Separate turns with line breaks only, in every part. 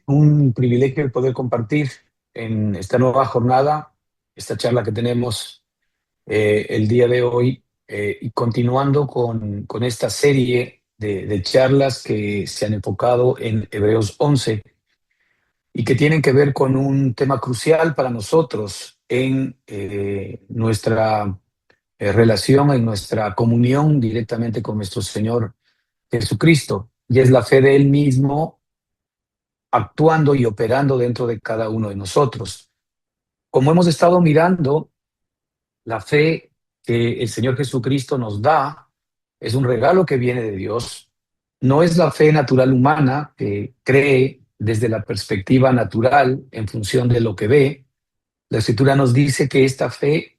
Un privilegio el poder compartir en esta nueva jornada, esta charla que tenemos el día de hoy, y continuando con esta serie de charlas que se han enfocado en Hebreos 11 y que tienen que ver con un tema crucial para nosotros en nuestra relación, en nuestra comunión directamente con nuestro Señor Jesucristo, y es la fe de Él mismo actuando y operando dentro de cada uno de nosotros. Como hemos estado mirando, la fe que el Señor Jesucristo nos da es un regalo que viene de Dios. No es la fe natural humana que cree desde la perspectiva natural en función de lo que ve. La Escritura nos dice que esta fe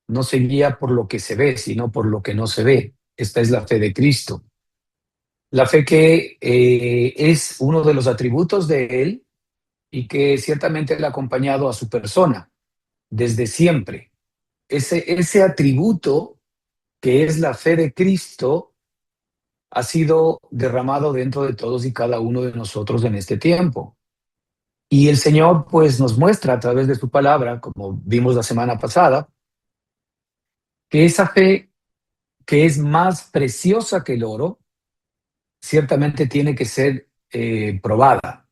no se guía por lo que se ve, sino por lo que no se ve. Esta es la fe de Cristo. La fe que es uno de los atributos de Él y que ciertamente Él ha acompañado a su persona desde siempre. Ese atributo que es la fe de Cristo ha sido derramado dentro de todos y cada uno de nosotros en este tiempo. Y el Señor pues nos muestra a través de su palabra, como vimos la semana pasada, que esa fe que es más preciosa que el oro, ciertamente tiene que ser probada.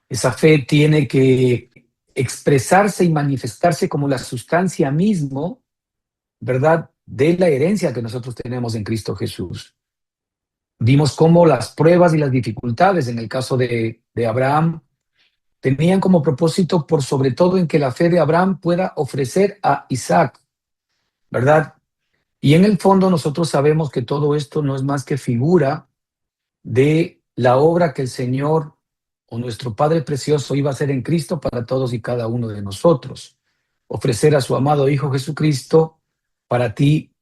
Esa fe tiene que expresarse y manifestarse como la sustancia mismo, ¿verdad?, de la herencia que nosotros tenemos en Cristo Jesús. Vimos cómo las pruebas y las dificultades en el caso de Abraham tenían como propósito, por sobre todo, en que la fe de Abraham pueda ofrecer a Isaac, ¿verdad? Y en el fondo nosotros sabemos que todo esto no es más que figura de la obra que el Señor o nuestro Padre Precioso iba a hacer en Cristo para todos y cada uno de nosotros. Ofrecer a su amado Hijo Jesucristo para ti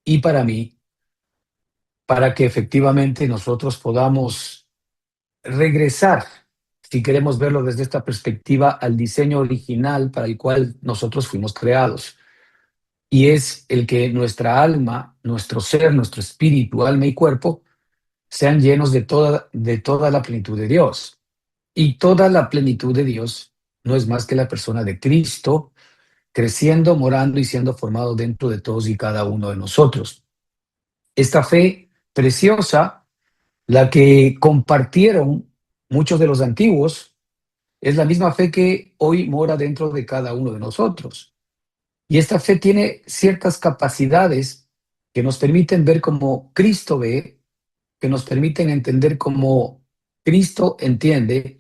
y para mí, para que efectivamente nosotros podamos regresar, si queremos verlo desde esta perspectiva, al diseño original para el cual nosotros fuimos creados. Y es el que nuestra alma, nuestro ser, nuestro espíritu, alma y cuerpo sean llenos de toda la plenitud de Dios. Y toda la plenitud de Dios no es más que la persona de Cristo, creciendo, morando y siendo formado dentro de todos y cada uno de nosotros. Esta fe preciosa, la que compartieron muchos de los antiguos, es la misma fe que hoy mora dentro de cada uno de nosotros. Y esta fe tiene ciertas capacidades que nos permiten ver como Cristo ve, que nos permiten entender como Cristo entiende,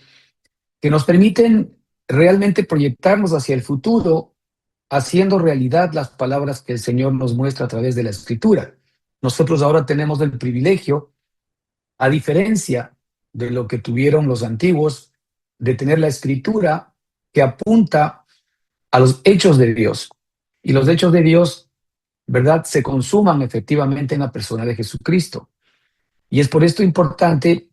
que nos permiten realmente proyectarnos hacia el futuro, haciendo realidad las palabras que el Señor nos muestra a través de la Escritura. Nosotros ahora tenemos el privilegio, a diferencia de lo que tuvieron los antiguos, de tener la Escritura que apunta a los hechos de Dios. Y los hechos de Dios, ¿verdad?, se consuman efectivamente en la persona de Jesucristo. Y es por esto importante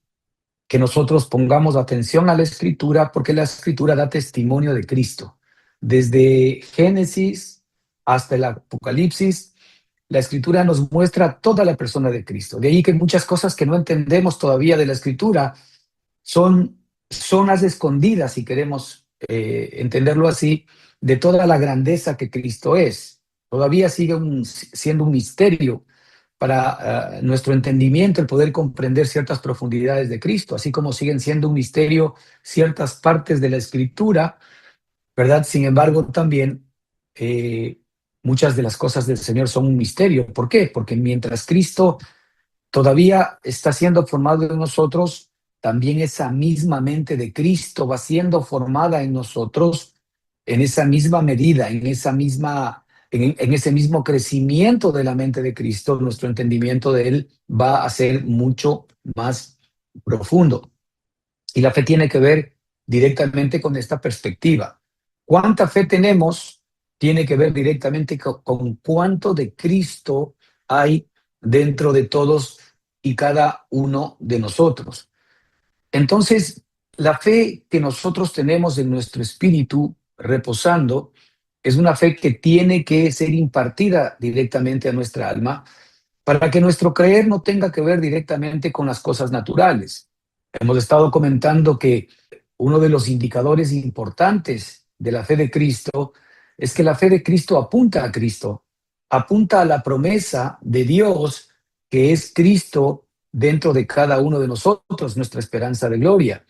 que nosotros pongamos atención a la Escritura, porque la Escritura da testimonio de Cristo. Desde Génesis hasta el Apocalipsis, la Escritura nos muestra toda la persona de Cristo. De ahí que muchas cosas que no entendemos todavía de la Escritura son zonas escondidas, si queremos entenderlo así, de toda la grandeza que Cristo es. Todavía sigue siendo un misterio para nuestro entendimiento el poder comprender ciertas profundidades de Cristo, así como siguen siendo un misterio ciertas partes de la Escritura, ¿verdad? Sin embargo, también muchas de las cosas del Señor son un misterio. ¿Por qué? Porque mientras Cristo todavía está siendo formado en nosotros, también esa misma mente de Cristo va siendo formada en nosotros en esa misma medida, en ese mismo crecimiento de la mente de Cristo. Nuestro entendimiento de Él va a ser mucho más profundo. Y la fe tiene que ver directamente con esta perspectiva. ¿Cuánta fe tenemos? Tiene que ver directamente con cuánto de Cristo hay dentro de todos y cada uno de nosotros. Entonces, la fe que nosotros tenemos en nuestro espíritu reposando es una fe que tiene que ser impartida directamente a nuestra alma para que nuestro creer no tenga que ver directamente con las cosas naturales. Hemos estado comentando que uno de los indicadores importantes de la fe de Cristo es que la fe de Cristo apunta a Cristo, apunta a la promesa de Dios que es Cristo dentro de cada uno de nosotros, nuestra esperanza de gloria.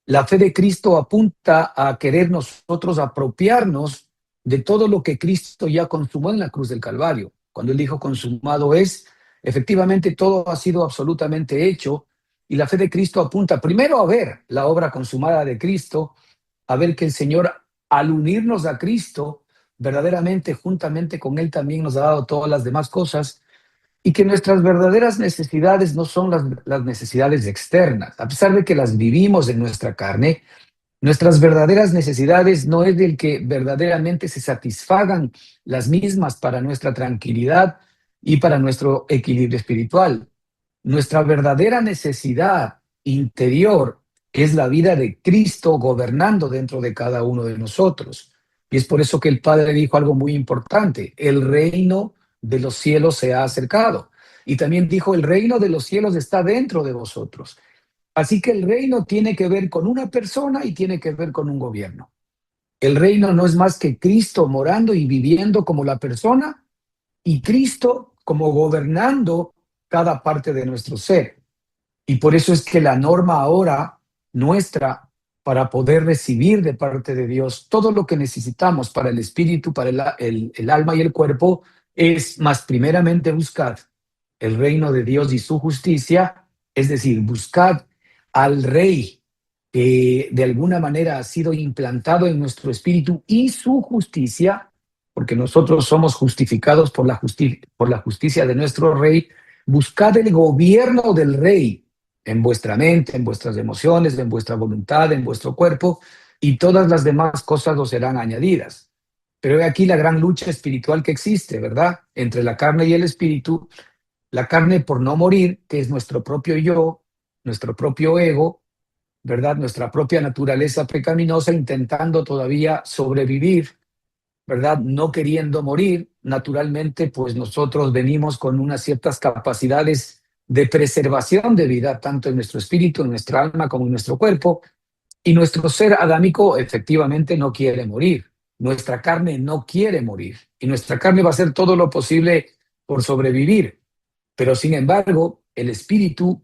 La fe de Cristo apunta a querer nosotros apropiarnos de todo lo que Cristo ya consumó en la cruz del Calvario. Cuando él dijo consumado es, efectivamente todo ha sido absolutamente hecho, y la fe de Cristo apunta primero a ver la obra consumada de Cristo, a ver que el Señor, al unirnos a Cristo, verdaderamente juntamente con él también nos ha dado todas las demás cosas, y que nuestras verdaderas necesidades no son las necesidades externas. A pesar de que las vivimos en nuestra carne, nuestras verdaderas necesidades no es del que verdaderamente se satisfagan las mismas para nuestra tranquilidad y para nuestro equilibrio espiritual. Nuestra verdadera necesidad interior es la vida de Cristo gobernando dentro de cada uno de nosotros. Y es por eso que el Padre dijo algo muy importante: el reino de los cielos se ha acercado. Y también dijo, el reino de los cielos está dentro de vosotros. Así que el reino tiene que ver con una persona y tiene que ver con un gobierno. El reino no es más que Cristo morando y viviendo como la persona, y Cristo como gobernando cada parte de nuestro ser. Y por eso es que la norma ahora nuestra para poder recibir de parte de Dios todo lo que necesitamos para el espíritu, para el alma y el cuerpo, es más primeramente buscad el reino de Dios y su justicia, es decir, buscad al Rey que de alguna manera ha sido implantado en nuestro espíritu, y su justicia, porque nosotros somos justificados por la justicia de nuestro Rey. Buscad el gobierno del Rey en vuestra mente, en vuestras emociones, en vuestra voluntad, en vuestro cuerpo, y todas las demás cosas os serán añadidas. Pero he aquí la gran lucha espiritual que existe, ¿verdad? Entre la carne y el espíritu. La carne por no morir, que es nuestro propio yo, nuestro propio ego, ¿verdad? Nuestra propia naturaleza pecaminosa intentando todavía sobrevivir, ¿verdad? No queriendo morir. Naturalmente, pues nosotros venimos con unas ciertas capacidades de preservación de vida, tanto en nuestro espíritu, en nuestra alma, como en nuestro cuerpo. Y nuestro ser adámico efectivamente no quiere morir. Nuestra carne no quiere morir. Y nuestra carne va a hacer todo lo posible por sobrevivir. Pero sin embargo, el espíritu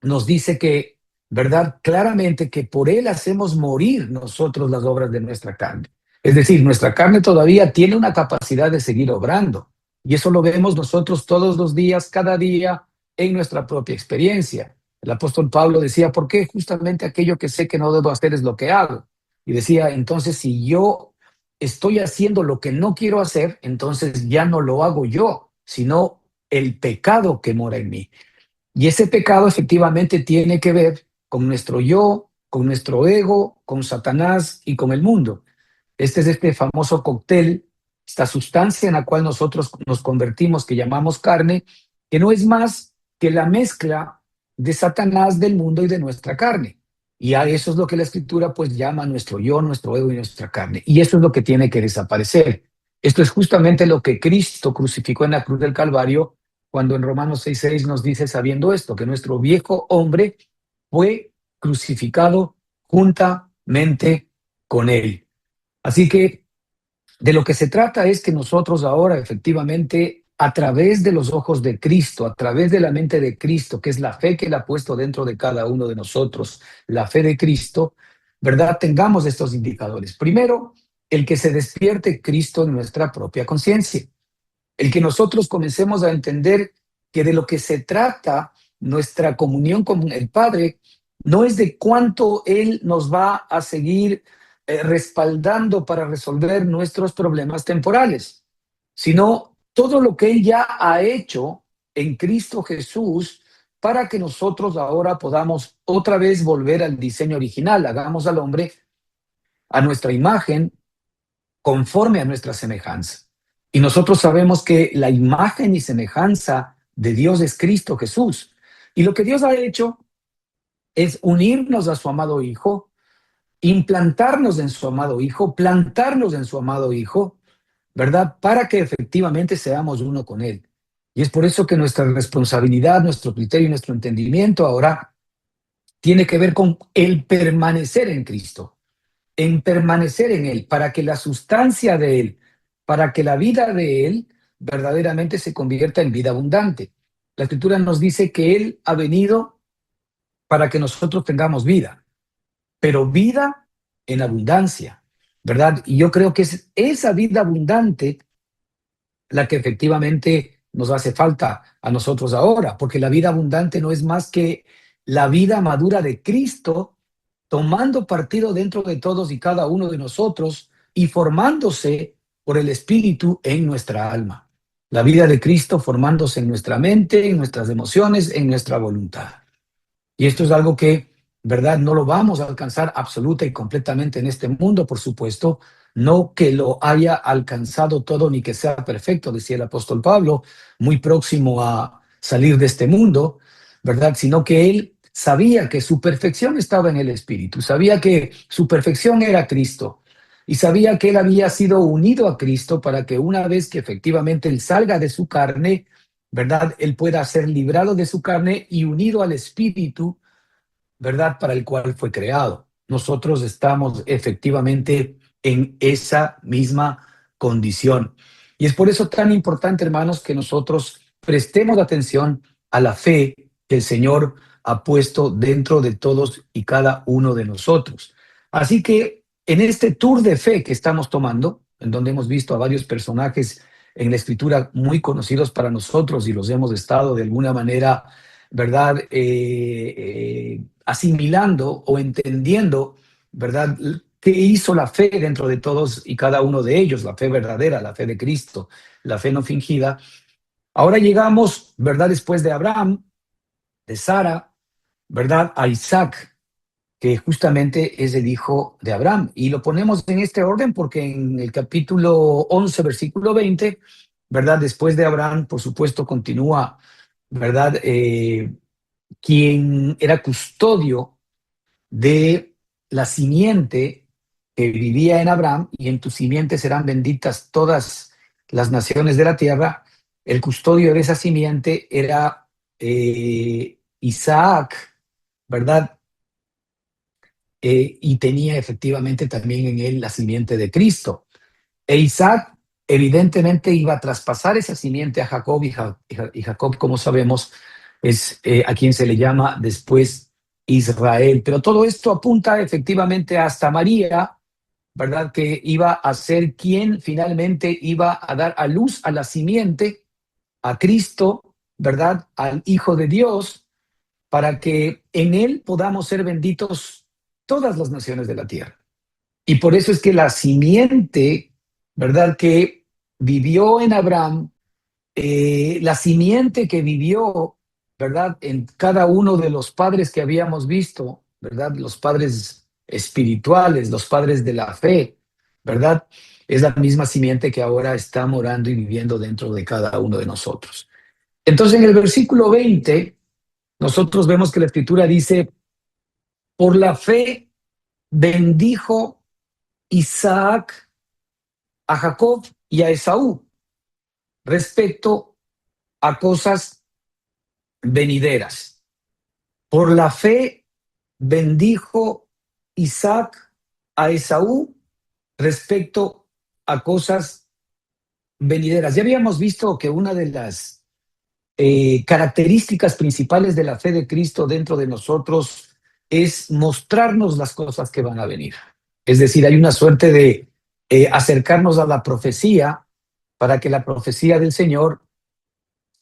nos dice que, ¿verdad? Claramente que por él hacemos morir nosotros las obras de nuestra carne. Es decir, nuestra carne todavía tiene una capacidad de seguir obrando. Y eso lo vemos nosotros todos los días, cada día, en nuestra propia experiencia. El apóstol Pablo decía, ¿por qué justamente aquello que sé que no debo hacer es lo que hago? Y decía, entonces si yo estoy haciendo lo que no quiero hacer, entonces ya no lo hago yo, sino el pecado que mora en mí. Y ese pecado efectivamente tiene que ver con nuestro yo, con nuestro ego, con Satanás y con el mundo. Este es este famoso cóctel, esta sustancia en la cual nosotros nos convertimos, que llamamos carne, que no es más que la mezcla de Satanás, del mundo y de nuestra carne. Y a eso es lo que la Escritura pues llama nuestro yo, nuestro ego y nuestra carne. Y eso es lo que tiene que desaparecer. Esto es justamente lo que Cristo crucificó en la cruz del Calvario, cuando en Romanos 6:6 nos dice, sabiendo esto, que nuestro viejo hombre fue crucificado juntamente con él. Así que de lo que se trata es que nosotros ahora efectivamente, a través de los ojos de Cristo, a través de la mente de Cristo, que es la fe que Él ha puesto dentro de cada uno de nosotros, la fe de Cristo, ¿verdad? Tengamos estos indicadores. Primero, el que se despierte Cristo en nuestra propia conciencia. El que nosotros comencemos a entender que de lo que se trata nuestra comunión con el Padre no es de cuánto Él nos va a seguir respaldando para resolver nuestros problemas temporales, sino todo lo que Él ya ha hecho en Cristo Jesús para que nosotros ahora podamos otra vez volver al diseño original. Hagamos al hombre a nuestra imagen, conforme a nuestra semejanza. Y nosotros sabemos que la imagen y semejanza de Dios es Cristo Jesús. Y lo que Dios ha hecho es unirnos a su amado Hijo, implantarnos en su amado Hijo, plantarnos en su amado Hijo, ¿verdad? Para que efectivamente seamos uno con Él. Y es por eso que nuestra responsabilidad, nuestro criterio y nuestro entendimiento ahora tiene que ver con el permanecer en Cristo, en permanecer en Él, para que la sustancia de Él, para que la vida de Él verdaderamente se convierta en vida abundante. La Escritura nos dice que Él ha venido para que nosotros tengamos vida, pero vida en abundancia, ¿verdad? Y yo creo que es esa vida abundante la que efectivamente nos hace falta a nosotros ahora, porque la vida abundante no es más que la vida madura de Cristo, tomando partido dentro de todos y cada uno de nosotros y formándose por el Espíritu en nuestra alma. La vida de Cristo formándose en nuestra mente, en nuestras emociones, en nuestra voluntad. Y esto es algo que, ¿verdad? No lo vamos a alcanzar absoluta y completamente en este mundo, por supuesto. No que lo haya alcanzado todo ni que sea perfecto, decía el apóstol Pablo, muy próximo a salir de este mundo, ¿verdad? Sino que él sabía que su perfección estaba en el Espíritu, sabía que su perfección era Cristo y sabía que él había sido unido a Cristo para que una vez que efectivamente él salga de su carne, ¿verdad? Él pueda ser librado de su carne y unido al Espíritu, ¿verdad? Para el cual fue creado. Nosotros estamos efectivamente en esa misma condición. Y es por eso tan importante, hermanos, que nosotros prestemos atención a la fe que el Señor ha puesto dentro de todos y cada uno de nosotros. Así que en este tour de fe que estamos tomando, en donde hemos visto a varios personajes en la Escritura muy conocidos para nosotros y los hemos estado de alguna manera, ¿verdad? Asimilando o entendiendo, ¿verdad? ¿Qué hizo la fe dentro de todos y cada uno de ellos? La fe verdadera, la fe de Cristo, la fe no fingida. Ahora llegamos, ¿verdad? Después de Abraham, de Sara, ¿verdad? A Isaac, que justamente es el hijo de Abraham. Y lo ponemos en este orden porque en el capítulo 11, versículo 20, ¿verdad? Después de Abraham, por supuesto, continúa, ¿verdad? Quien era custodio de la simiente que vivía en Abraham, y en tu simiente serán benditas todas las naciones de la tierra. El custodio de esa simiente era Isaac, ¿verdad? Y tenía efectivamente también en él la simiente de Cristo. E Isaac evidentemente iba a traspasar esa simiente a Jacob, y Jacob, como sabemos, es a quien se le llama después Israel. Pero todo esto apunta efectivamente hasta María, ¿verdad? Que iba a ser quien finalmente iba a dar a luz a la simiente, a Cristo, ¿verdad? Al Hijo de Dios, para que en él podamos ser benditos todas las naciones de la tierra. Y por eso es que la simiente, ¿verdad? Que vivió en Abraham, la simiente que vivió, ¿verdad? En cada uno de los padres que habíamos visto, ¿verdad? Los padres espirituales, los padres de la fe, ¿verdad? Es la misma simiente que ahora está morando y viviendo dentro de cada uno de nosotros. Entonces, en el versículo 20, nosotros vemos que la escritura dice, por la fe bendijo Isaac a Jacob y a Esaú respecto a cosas venideras. Por la fe bendijo Isaac a Esaú respecto a cosas venideras. Ya habíamos visto que una de las características principales de la fe de Cristo dentro de nosotros es mostrarnos las cosas que van a venir. Es decir, hay una suerte de acercarnos a la profecía para que la profecía del Señor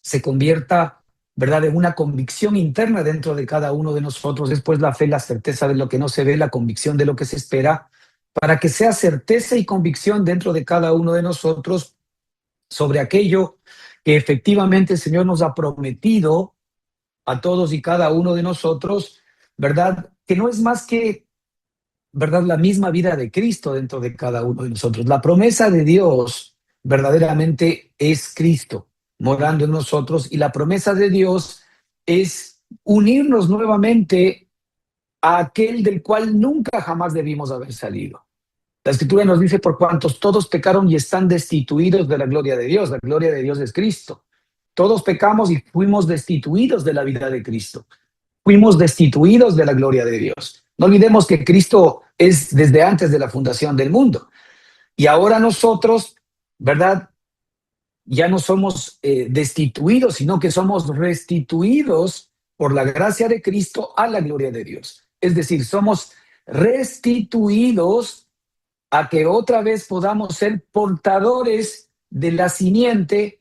se convierta, ¿verdad?, en una convicción interna dentro de cada uno de nosotros. Después la fe, la certeza de lo que no se ve, la convicción de lo que se espera, para que sea certeza y convicción dentro de cada uno de nosotros sobre aquello que efectivamente el Señor nos ha prometido a todos y cada uno de nosotros, ¿verdad? Que no es más que, ¿verdad?, la misma vida de Cristo dentro de cada uno de nosotros. La promesa de Dios verdaderamente es Cristo morando en nosotros, y la promesa de Dios es unirnos nuevamente a aquel del cual nunca jamás debimos haber salido. La escritura nos dice, por cuantos todos pecaron y están destituidos de la gloria de Dios. La gloria de Dios es Cristo. Todos pecamos y fuimos destituidos de la vida de Cristo. fuimos destituidos de la gloria de Dios. No olvidemos que Cristo es desde antes de la fundación del mundo. Y ahora nosotros, ¿verdad? Ya no somos destituidos, sino que somos restituidos por la gracia de Cristo a la gloria de Dios. Es decir, somos restituidos a que otra vez podamos ser portadores de la simiente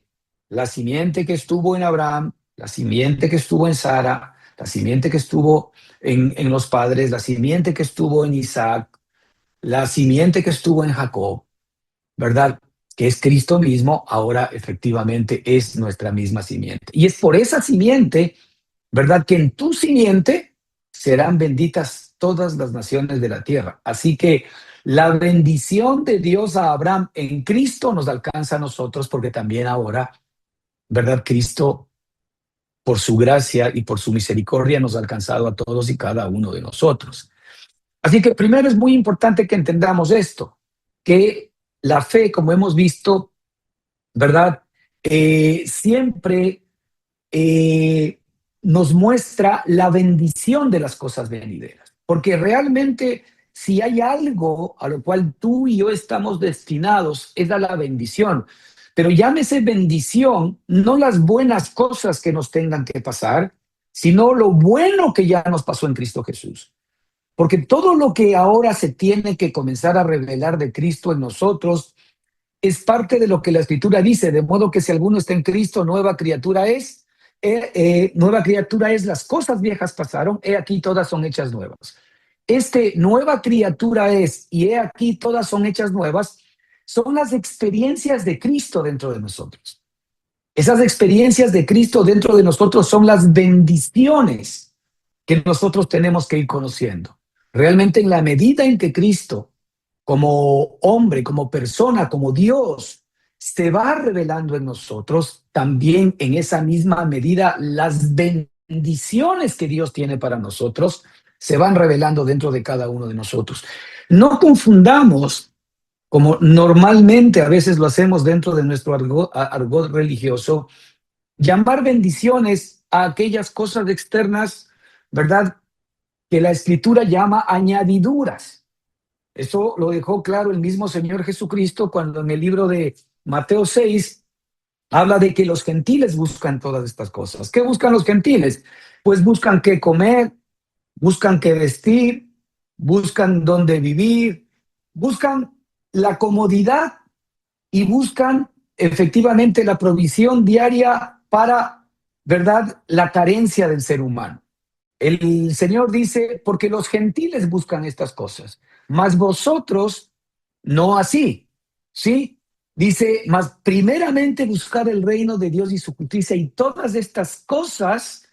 que estuvo en Abraham, la simiente que estuvo en Sara, la simiente que estuvo en los padres, la simiente que estuvo en Isaac, la simiente que estuvo en Jacob, ¿verdad? Que es Cristo mismo, ahora efectivamente es nuestra misma simiente. Y es por esa simiente, ¿verdad? Que en tu simiente serán benditas todas las naciones de la tierra. Así que la bendición de Dios a Abraham en Cristo nos alcanza a nosotros porque también ahora, ¿verdad? Cristo, por su gracia y por su misericordia, nos ha alcanzado a todos y cada uno de nosotros. Así que primero es muy importante que entendamos esto, que la fe, como hemos visto, ¿verdad? Siempre nos muestra la bendición de las cosas venideras. Porque realmente si hay algo a lo cual tú y yo estamos destinados es a la bendición. Pero llámese bendición, no las buenas cosas que nos tengan que pasar, sino lo bueno que ya nos pasó en Cristo Jesús. Porque todo lo que ahora se tiene que comenzar a revelar de Cristo en nosotros es parte de lo que la Escritura dice, de modo que si alguno está en Cristo, nueva criatura es, las cosas viejas pasaron, he aquí todas son hechas nuevas. Nueva criatura es, y he aquí todas son hechas nuevas, son las experiencias de Cristo dentro de nosotros. Esas experiencias de Cristo dentro de nosotros son las bendiciones que nosotros tenemos que ir conociendo. Realmente en la medida en que Cristo, como hombre, como persona, como Dios, se va revelando en nosotros, también en esa misma medida las bendiciones que Dios tiene para nosotros se van revelando dentro de cada uno de nosotros. No confundamos, como normalmente a veces lo hacemos dentro de nuestro argot religioso, llamar bendiciones a aquellas cosas externas, ¿verdad? Que la Escritura llama añadiduras. Eso lo dejó claro el mismo Señor Jesucristo cuando en el libro de Mateo 6 habla de que los gentiles buscan todas estas cosas. ¿Qué buscan los gentiles? Pues buscan qué comer, buscan qué vestir, buscan dónde vivir, buscan la comodidad y buscan efectivamente la provisión diaria para, ¿verdad?, la carencia del ser humano. El Señor dice, porque los gentiles buscan estas cosas, mas vosotros no así, ¿sí? Dice, mas primeramente buscar el reino de Dios y su justicia y todas estas cosas,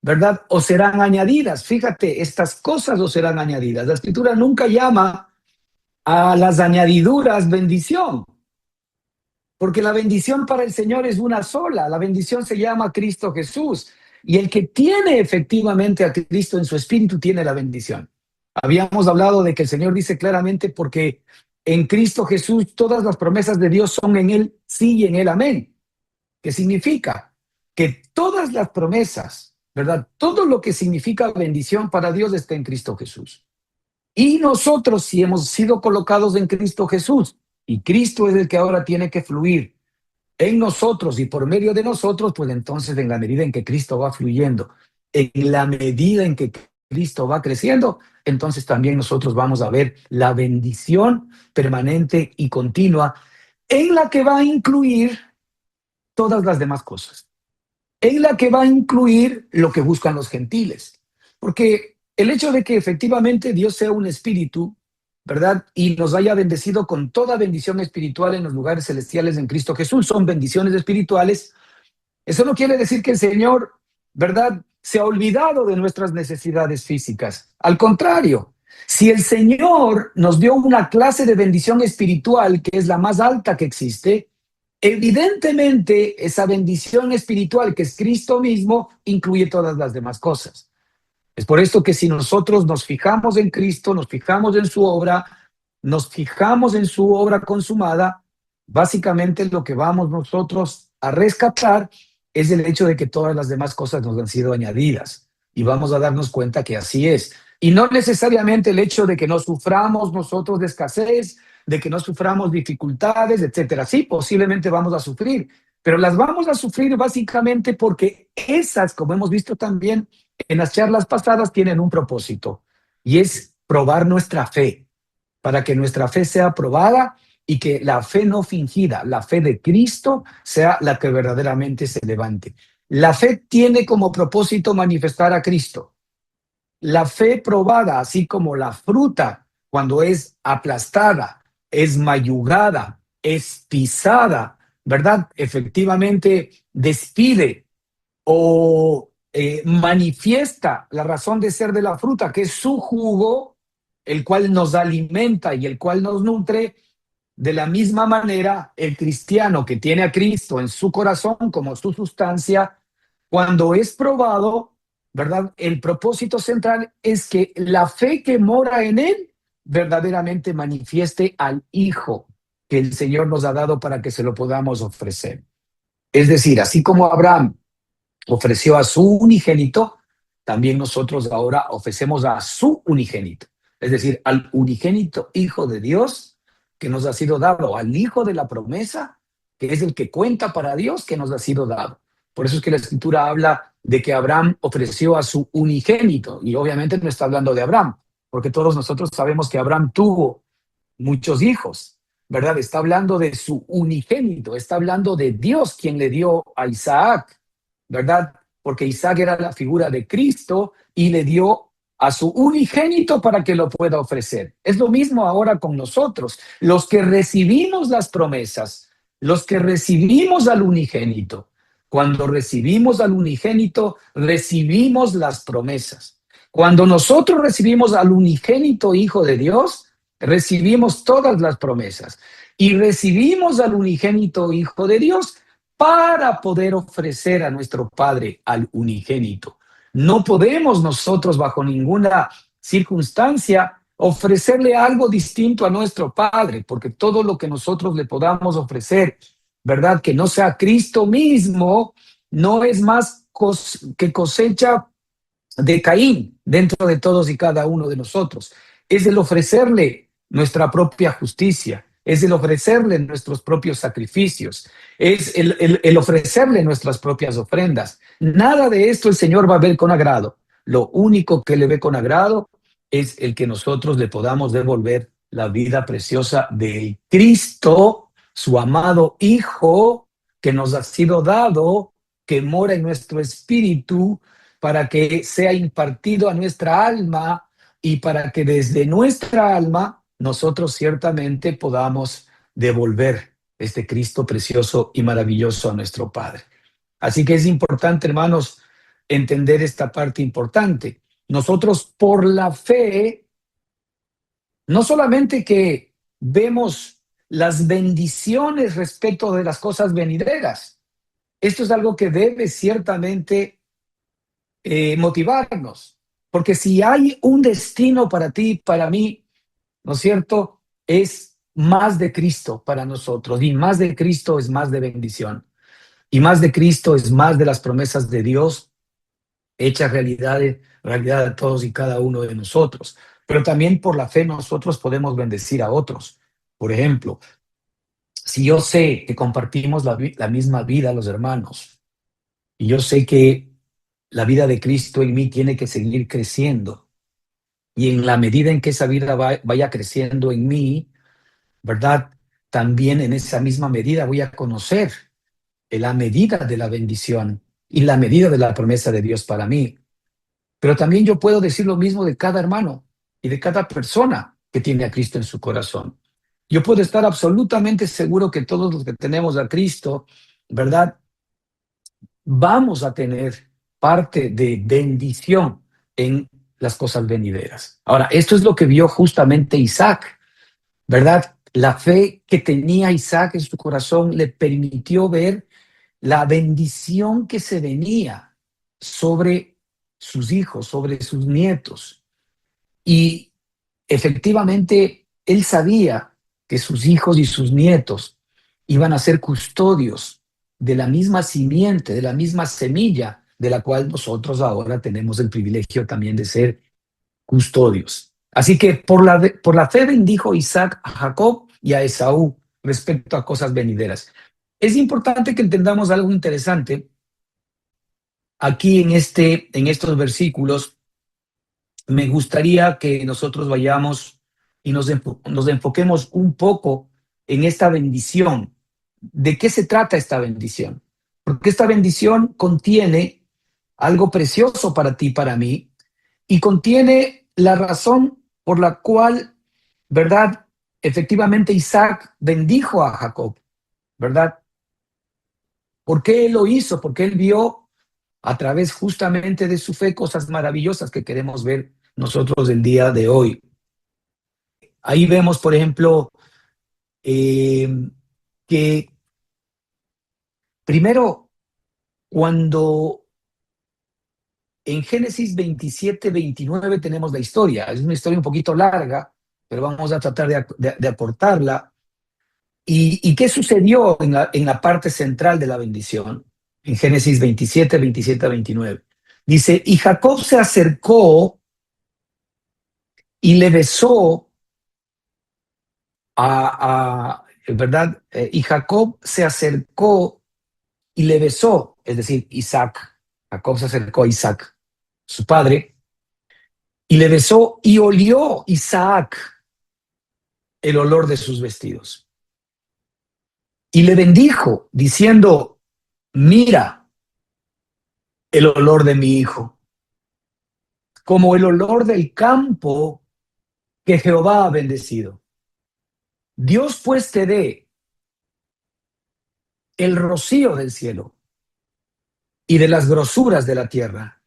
¿verdad? Os serán añadidas. Fíjate, estas cosas os serán añadidas. La Escritura nunca llama a las añadiduras bendición, porque la bendición para el Señor es una sola. La bendición se llama Cristo Jesús. Y el que tiene efectivamente a Cristo en su espíritu tiene la bendición. Habíamos hablado de que el Señor dice claramente, porque en Cristo Jesús todas las promesas de Dios son en Él sí y en Él amén. ¿Qué significa? Que todas las promesas, ¿verdad? Todo lo que significa bendición para Dios está en Cristo Jesús. Y nosotros, si hemos sido colocados en Cristo Jesús, y Cristo es el que ahora tiene que fluir en nosotros y por medio de nosotros, pues entonces en la medida en que Cristo va fluyendo, en la medida en que Cristo va creciendo, entonces también nosotros vamos a ver la bendición permanente y continua en la que va a incluir todas las demás cosas, en la que va a incluir lo que buscan los gentiles. Porque el hecho de que efectivamente Dios sea un espíritu, ¿verdad? Y nos haya bendecido con toda bendición espiritual en los lugares celestiales en Cristo Jesús, son bendiciones espirituales. Eso no quiere decir que el Señor, ¿verdad?, se ha olvidado de nuestras necesidades físicas. Al contrario, si el Señor nos dio una clase de bendición espiritual que es la más alta que existe, evidentemente esa bendición espiritual que es Cristo mismo incluye todas las demás cosas. Es por esto que si nosotros nos fijamos en Cristo, nos fijamos en su obra, nos fijamos en su obra consumada, básicamente lo que vamos nosotros a rescatar es el hecho de que todas las demás cosas nos han sido añadidas. y vamos a darnos cuenta que así es. Y no necesariamente el hecho de que no suframos nosotros de escasez, de que no suframos dificultades, etcétera. Sí, posiblemente vamos a sufrir, pero las vamos a sufrir básicamente porque esas, como hemos visto también en las charlas pasadas, tienen un propósito y es probar nuestra fe, para que nuestra fe sea probada y que la fe no fingida, la fe de Cristo, sea la que verdaderamente se levante. La fe tiene como propósito manifestar a Cristo. La fe probada, así como la fruta, cuando es aplastada, es mayugada, es pisada, ¿verdad? Efectivamente despide o manifiesta la razón de ser de la fruta, que es su jugo, el cual nos alimenta y el cual nos nutre. De la misma manera, el cristiano que tiene a Cristo en su corazón como su sustancia, cuando es probado, ¿verdad? El propósito central es que la fe que mora en él verdaderamente manifieste al Hijo que el Señor nos ha dado para que se lo podamos ofrecer. Es decir, así como Abraham ofreció a su unigénito, también nosotros ahora ofrecemos a su unigénito, es decir, al unigénito Hijo de Dios que nos ha sido dado, al Hijo de la promesa, que es el que cuenta para Dios, que nos ha sido dado. Por eso es que la Escritura habla de que Abraham ofreció a su unigénito, y obviamente no está hablando de Abraham, porque todos nosotros sabemos que Abraham tuvo muchos hijos, ¿verdad? Está hablando de su unigénito, está hablando de Dios quien le dio a Isaac, ¿verdad? Porque Isaac era la figura de Cristo y le dio a su unigénito para que lo pueda ofrecer. Es lo mismo ahora con nosotros, los que recibimos las promesas, los que recibimos al unigénito. Cuando recibimos al unigénito, recibimos las promesas. Cuando nosotros recibimos al unigénito Hijo de Dios, recibimos todas las promesas y recibimos al unigénito Hijo de Dios para poder ofrecer a nuestro Padre al unigénito. No podemos nosotros bajo ninguna circunstancia ofrecerle algo distinto a nuestro Padre, porque todo lo que nosotros le podamos ofrecer, ¿verdad? Que no sea Cristo mismo, no es más que cosecha de Caín dentro de todos y cada uno de nosotros. Es el ofrecerle nuestra propia justicia, es el ofrecerle nuestros propios sacrificios, es el ofrecerle nuestras propias ofrendas. Nada de esto el Señor va a ver con agrado. Lo único que le ve con agrado es el que nosotros le podamos devolver la vida preciosa de Cristo, su amado Hijo, que nos ha sido dado, que mora en nuestro espíritu, para que sea impartido a nuestra alma y para que desde nuestra alma nosotros ciertamente podamos devolver este Cristo precioso y maravilloso a nuestro Padre. Así que es importante, hermanos, entender esta parte importante. Nosotros por la fe, no solamente que vemos las bendiciones respecto de las cosas venideras, esto es algo que debe ciertamente motivarnos, porque si hay un destino para ti, para mí, ¿no es cierto? Es más de Cristo para nosotros, y más de Cristo es más de bendición, y más de Cristo es más de las promesas de Dios hechas realidad a todos y cada uno de nosotros. Pero también por la fe nosotros podemos bendecir a otros. Por ejemplo, si yo sé que compartimos la misma vida los hermanos, y yo sé que la vida de Cristo en mí tiene que seguir creciendo. Y en la medida en que esa vida vaya creciendo en mí, ¿verdad? También en esa misma medida voy a conocer la medida de la bendición y la medida de la promesa de Dios para mí. Pero también yo puedo decir lo mismo de cada hermano y de cada persona que tiene a Cristo en su corazón. Yo puedo estar absolutamente seguro que todos los que tenemos a Cristo, ¿verdad? Vamos a tener parte de bendición en las cosas venideras. Ahora, esto es lo que vio justamente Isaac, ¿verdad? La fe que tenía Isaac en su corazón le permitió ver la bendición que se venía sobre sus hijos, sobre sus nietos. Y efectivamente, él sabía que sus hijos y sus nietos iban a ser custodios de la misma simiente, de la misma semilla de la cual nosotros ahora tenemos el privilegio también de ser custodios. Así que por la fe bendijo Isaac a Jacob y a Esaú respecto a cosas venideras. Es importante que entendamos algo interesante aquí en estos versículos. Me gustaría que nosotros vayamos y nos enfoquemos un poco en esta bendición. ¿De qué se trata esta bendición? Porque esta bendición contiene algo precioso para ti y para mí, y contiene la razón por la cual, ¿verdad? Efectivamente Isaac bendijo a Jacob, ¿verdad? ¿Por qué él lo hizo? Porque él vio a través justamente de su fe cosas maravillosas que queremos ver nosotros el día de hoy. Ahí vemos, por ejemplo, eh, que primero, cuando en Génesis 27-29 tenemos la historia, es una historia un poquito larga, pero vamos a tratar de acortarla. ¿Y qué sucedió en la parte central de la bendición? En Génesis 27-29. Dice, y Jacob se acercó y le besó ¿verdad? Y Jacob se acercó y le besó, es decir, Isaac. Jacob se acercó a Isaac, su padre, y le besó y olió Isaac el olor de sus vestidos. Y le bendijo diciendo, mira el olor de mi hijo, como el olor del campo que Jehová ha bendecido. Dios pues te dé el rocío del cielo y de las grosuras de la tierra,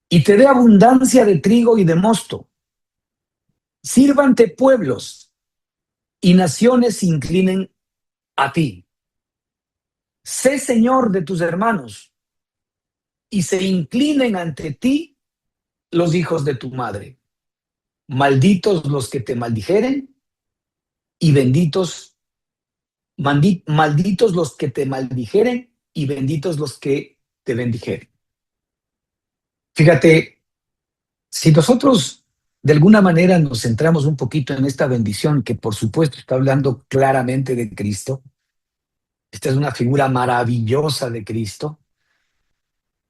y te dé abundancia de trigo y de mosto. Sírvante pueblos y naciones se inclinen a ti. Sé señor de tus hermanos y se inclinen ante ti los hijos de tu madre. Malditos los que te maldijeren y malditos los que te maldijeren y benditos los que te bendijeren. Fíjate, si nosotros de alguna manera nos centramos un poquito en esta bendición, que por supuesto está hablando claramente de Cristo, esta es una figura maravillosa de Cristo,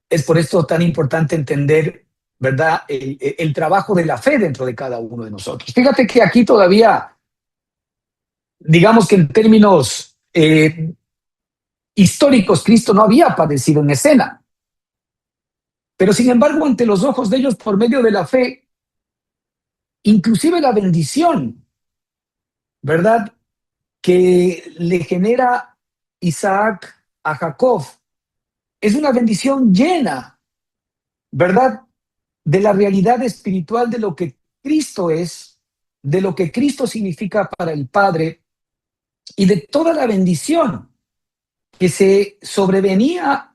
es por esto tan importante entender, ¿verdad?, el trabajo de la fe dentro de cada uno de nosotros. Fíjate que aquí todavía, digamos que en términos históricos, Cristo no había aparecido en escena, pero sin embargo, ante los ojos de ellos, por medio de la fe, inclusive la bendición, ¿verdad?, que le genera Isaac a Jacob, es una bendición llena, ¿verdad?, de la realidad espiritual de lo que Cristo es, de lo que Cristo significa para el Padre y de toda la bendición que se sobrevenía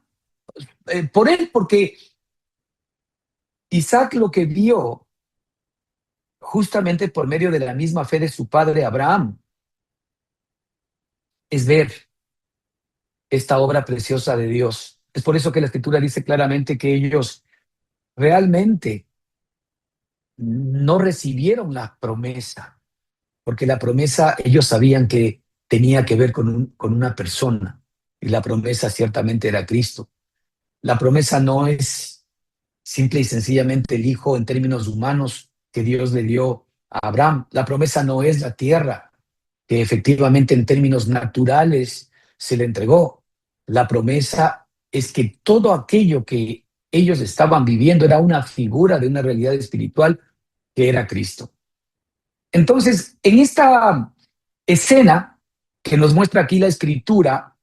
por él, porque Isaac lo que vio justamente por medio de la misma fe de su padre Abraham es ver esta obra preciosa de Dios. Es por eso que la Escritura dice claramente que ellos realmente no recibieron la promesa, porque la promesa ellos sabían que tenía que ver con una persona, y la promesa ciertamente era Cristo. La promesa no es simple y sencillamente el Hijo en términos humanos que Dios le dio a Abraham. La promesa no es la tierra, que efectivamente en términos naturales se le entregó. La promesa es que todo aquello que ellos estaban viviendo era una figura de una realidad espiritual que era Cristo. Entonces, en esta escena que nos muestra aquí la Escritura,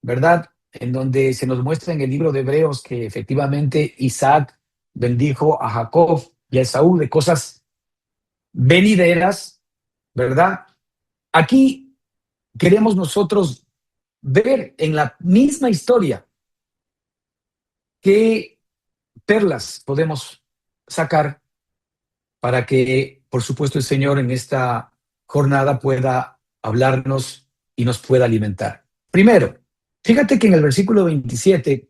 ¿verdad?, en donde se nos muestra en el libro de Hebreos que efectivamente Isaac bendijo a Jacob y a Esaú de cosas venideras, ¿verdad? Aquí queremos nosotros ver en la misma historia qué perlas podemos sacar para que, por supuesto, el Señor en esta jornada pueda hablarnos y nos pueda alimentar. Primero, fíjate que en el versículo 27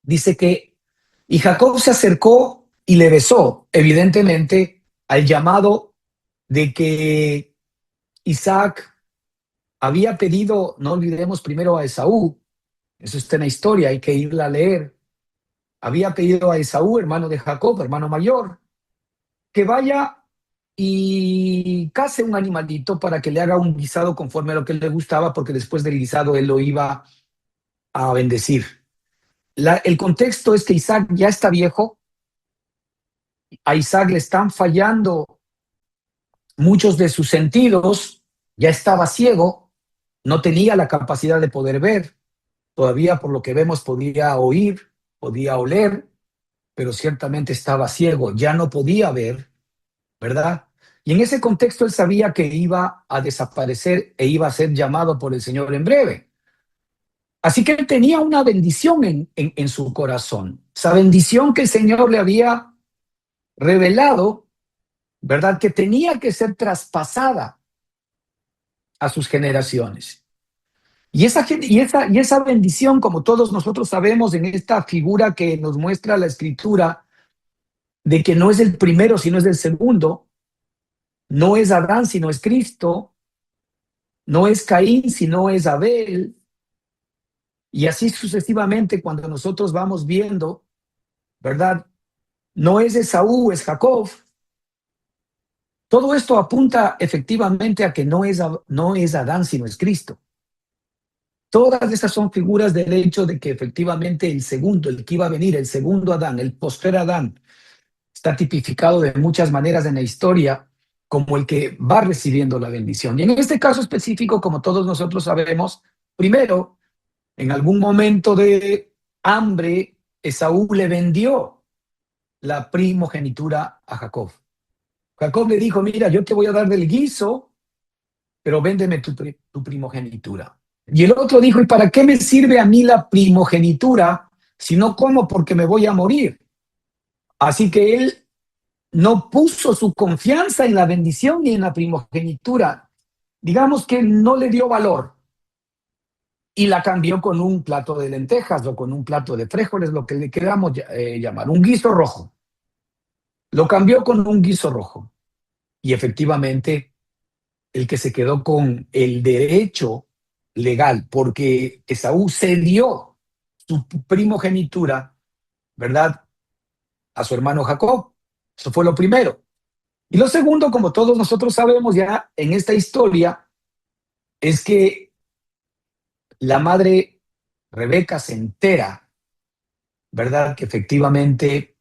dice que, y Jacob se acercó y le besó, evidentemente, al llamado de que Isaac había pedido, no olvidemos primero a Esaú, eso está en la historia, hay que irla a leer, había pedido a Esaú, hermano de Jacob, hermano mayor, que vaya y case un animalito para que le haga un guisado conforme a lo que le gustaba, porque después del guisado él lo iba a bendecir. El contexto es que Isaac ya está viejo, a Isaac le están fallando muchos de sus sentidos, ya estaba ciego, no tenía la capacidad de poder ver, todavía por lo que vemos podía oír, podía oler, pero ciertamente estaba ciego, ya no podía ver, ¿verdad? Y en ese contexto él sabía que iba a desaparecer e iba a ser llamado por el Señor en breve. Así que él tenía una bendición en su corazón, esa bendición que el Señor le había revelado, ¿verdad? Que tenía que ser traspasada a sus generaciones. Y esa bendición, como todos nosotros sabemos en esta figura que nos muestra la Escritura, de que no es el primero, sino es el segundo, no es Adán, sino es Cristo, no es Caín, sino es Abel, y así sucesivamente cuando nosotros vamos viendo, ¿verdad? No es Esaú, es Jacob. Todo esto apunta efectivamente a que no es Adán, sino es Cristo. Todas esas son figuras del hecho de que efectivamente el segundo, el que iba a venir, el segundo Adán, el postrer Adán, está tipificado de muchas maneras en la historia como el que va recibiendo la bendición. Y en este caso específico, como todos nosotros sabemos, primero, en algún momento de hambre, Esaú le vendió la primogenitura a Jacob. Jacob le dijo, mira, yo te voy a dar del guiso, pero véndeme tu primogenitura. Y el otro dijo, ¿y para qué me sirve a mí la primogenitura si no como porque me voy a morir? Así que él no puso su confianza en la bendición ni en la primogenitura. Digamos que no le dio valor y la cambió con un plato de lentejas o con un plato de frijoles, lo que le queramos llamar, un guiso rojo. Lo cambió con un guiso rojo. Y efectivamente, el que se quedó con el derecho legal, porque Esaú cedió su primogenitura, ¿verdad?, a su hermano Jacob. Eso fue lo primero. Y lo segundo, como todos nosotros sabemos ya en esta historia, es que la madre Rebeca se entera, ¿verdad?, que efectivamente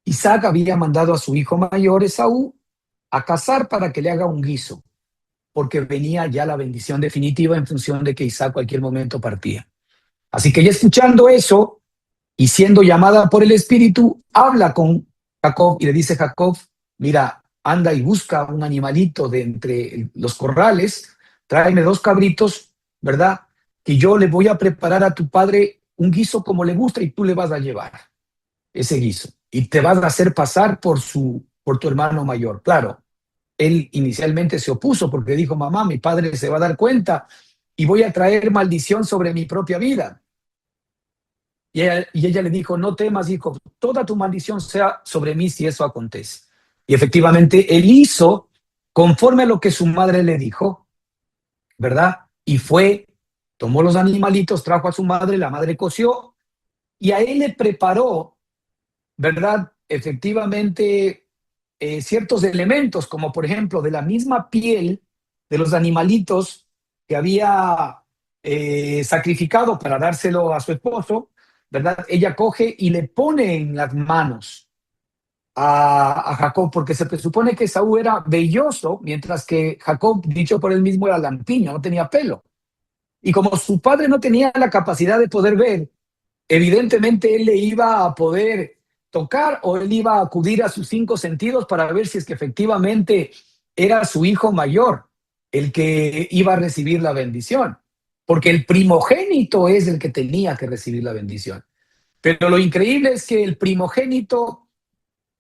Isaac había mandado a su hijo mayor, Esaú, a cazar para que le haga un guiso, porque venía ya la bendición definitiva en función de que Isaac cualquier momento partía. Así que ella, escuchando eso y siendo llamada por el Espíritu, habla con Jacob y le dice: Jacob, mira, anda y busca un animalito de entre los corrales, tráeme 2 cabritos, ¿verdad? Que yo le voy a preparar a tu padre un guiso como le gusta y tú le vas a llevar ese guiso y te vas a hacer pasar por tu hermano mayor. Claro, él inicialmente se opuso porque dijo: mamá, mi padre se va a dar cuenta y voy a traer maldición sobre mi propia vida. Y ella le dijo: no temas, hijo, toda tu maldición sea sobre mí si eso acontece. Y efectivamente él hizo conforme a lo que su madre le dijo, ¿verdad? Y fue, tomó los animalitos, trajo a su madre, la madre coció y a él le preparó, ¿verdad? Efectivamente, ciertos elementos, como por ejemplo de la misma piel de los animalitos que había sacrificado para dárselo a su esposo, ¿verdad? Ella coge y le pone en las manos a Jacob, porque se presupone que Esaú era velloso, mientras que Jacob, dicho por él mismo, era lampiño, no tenía pelo. Y como su padre no tenía la capacidad de poder ver, evidentemente él le iba a poder tocar o él iba a acudir a sus 5 sentidos para ver si es que efectivamente era su hijo mayor el que iba a recibir la bendición, porque el primogénito es el que tenía que recibir la bendición. Pero lo increíble es que el primogénito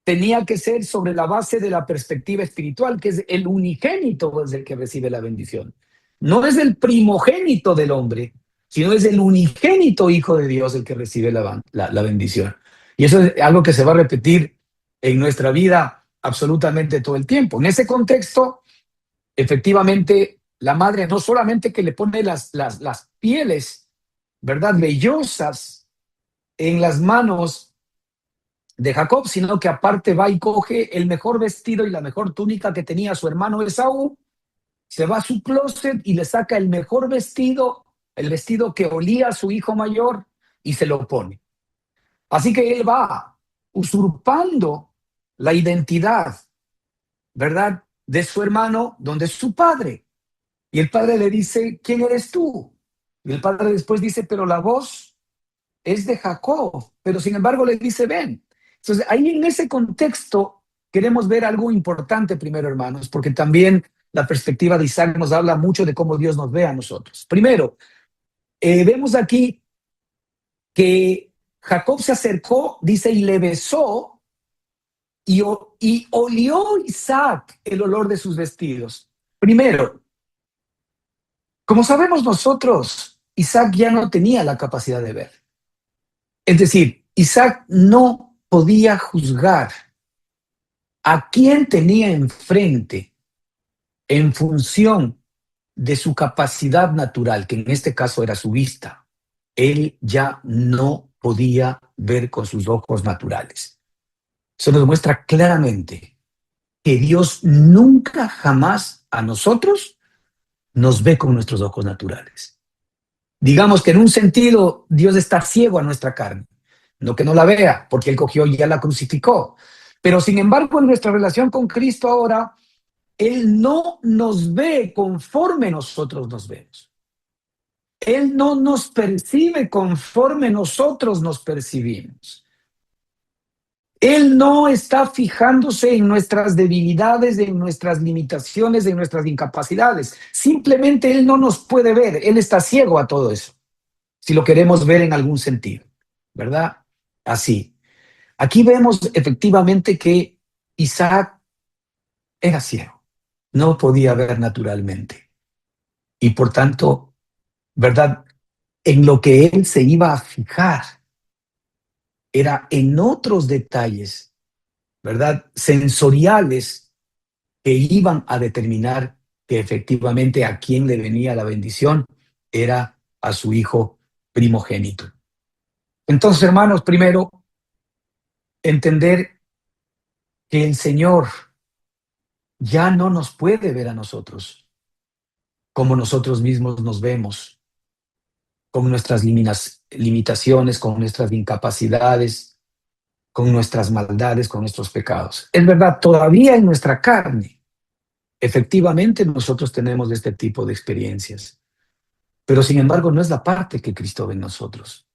tenía que ser sobre la base de la perspectiva espiritual, que es el unigénito es el que recibe la bendición. No es el primogénito del hombre, sino es el unigénito Hijo de Dios el que recibe la bendición. Y eso es algo que se va a repetir en nuestra vida absolutamente todo el tiempo. En ese contexto, efectivamente, la madre no solamente que le pone las pieles, ¿verdad?, vellosas en las manos de Jacob, sino que aparte va y coge el mejor vestido y la mejor túnica que tenía su hermano Esaú, se va a su closet y le saca el mejor vestido, el vestido que olía a su hijo mayor, y se lo pone. Así que él va usurpando la identidad, ¿verdad?, de su hermano, donde es su padre. Y el padre le dice, ¿quién eres tú? Y el padre después dice, pero la voz es de Jacob, pero sin embargo le dice, ven. Entonces, ahí en ese contexto queremos ver algo importante primero, hermanos, porque también la perspectiva de Isaac nos habla mucho de cómo Dios nos ve a nosotros. Primero, vemos aquí que Jacob se acercó, dice, y le besó, y olió Isaac el olor de sus vestidos. Primero, como sabemos nosotros, Isaac ya no tenía la capacidad de ver. Es decir, Isaac no podía juzgar a quién tenía enfrente en función de su capacidad natural, que en este caso era su vista. Él ya no podía ver con sus ojos naturales. Eso nos muestra claramente que Dios nunca jamás a nosotros nos ve con nuestros ojos naturales. Digamos que en un sentido Dios está ciego a nuestra carne, no que no la vea, porque Él cogió y ya la crucificó. Pero sin embargo, en nuestra relación con Cristo ahora, Él no nos ve conforme nosotros nos vemos. Él no nos percibe conforme nosotros nos percibimos. Él no está fijándose en nuestras debilidades, en nuestras limitaciones, en nuestras incapacidades. Simplemente Él no nos puede ver. Él está ciego a todo eso, si lo queremos ver en algún sentido, ¿verdad? Así. Aquí vemos efectivamente que Isaac era ciego, no podía ver naturalmente. Y por tanto, ¿verdad?, en lo que él se iba a fijar era en otros detalles, ¿verdad?, sensoriales, que iban a determinar que efectivamente a quien le venía la bendición era a su hijo primogénito. Entonces, hermanos, primero, entender que el Señor ya no nos puede ver a nosotros como nosotros mismos nos vemos, con nuestras limitaciones, con nuestras incapacidades, con nuestras maldades, con nuestros pecados. Es verdad, todavía en nuestra carne, efectivamente nosotros tenemos este tipo de experiencias, pero sin embargo no es la parte que Cristo ve en nosotros,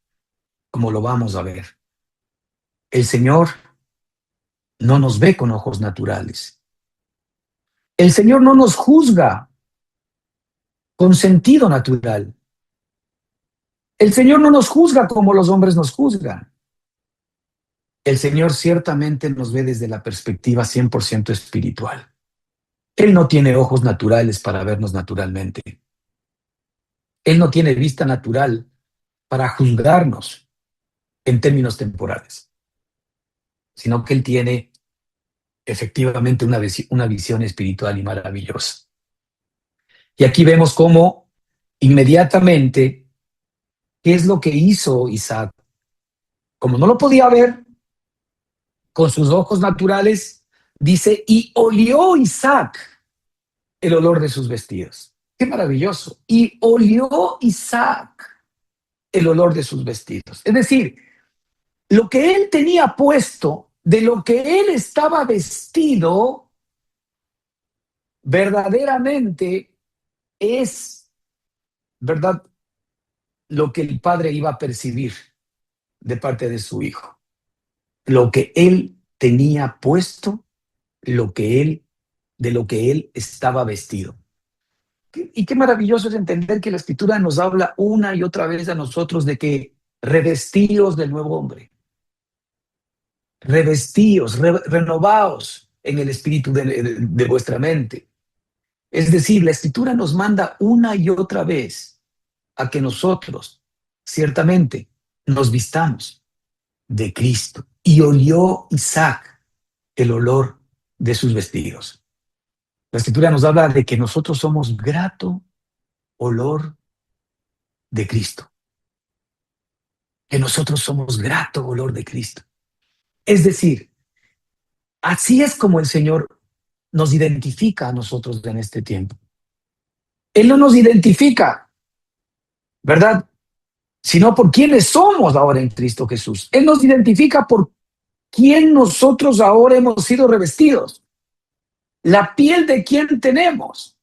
como lo vamos a ver. El Señor no nos ve con ojos naturales. El Señor no nos juzga con sentido natural. El Señor no nos juzga como los hombres nos juzgan. El Señor ciertamente nos ve desde la perspectiva 100% espiritual. Él no tiene ojos naturales para vernos naturalmente. Él no tiene vista natural para juzgarnos en términos temporales, sino que Él tiene efectivamente una visión espiritual y maravillosa. Y aquí vemos cómo inmediatamente, ¿qué es lo que hizo Isaac? Como no lo podía ver con sus ojos naturales, dice, y olió Isaac el olor de sus vestidos. Qué maravilloso. Y olió Isaac el olor de sus vestidos. Es decir, lo que él tenía puesto, de lo que él estaba vestido, verdaderamente es, ¿verdad?, lo que el padre iba a percibir de parte de su hijo. Lo que él tenía puesto, de lo que él estaba vestido. Y qué maravilloso es entender que la Escritura nos habla una y otra vez a nosotros de que revestíos del nuevo hombre, revestíos, renovaos en el espíritu de vuestra mente. Es decir, la Escritura nos manda una y otra vez a que nosotros ciertamente nos vistamos de Cristo. Y olió Isaac el olor de sus vestidos. La Escritura nos habla de que nosotros somos grato olor de Cristo. Que nosotros somos grato olor de Cristo. Es decir, así es como el Señor nos identifica a nosotros en este tiempo. Él no nos identifica, ¿verdad? Sino por quiénes somos ahora en Cristo Jesús. Él nos identifica por quién nosotros ahora hemos sido revestidos. La piel de quién tenemos.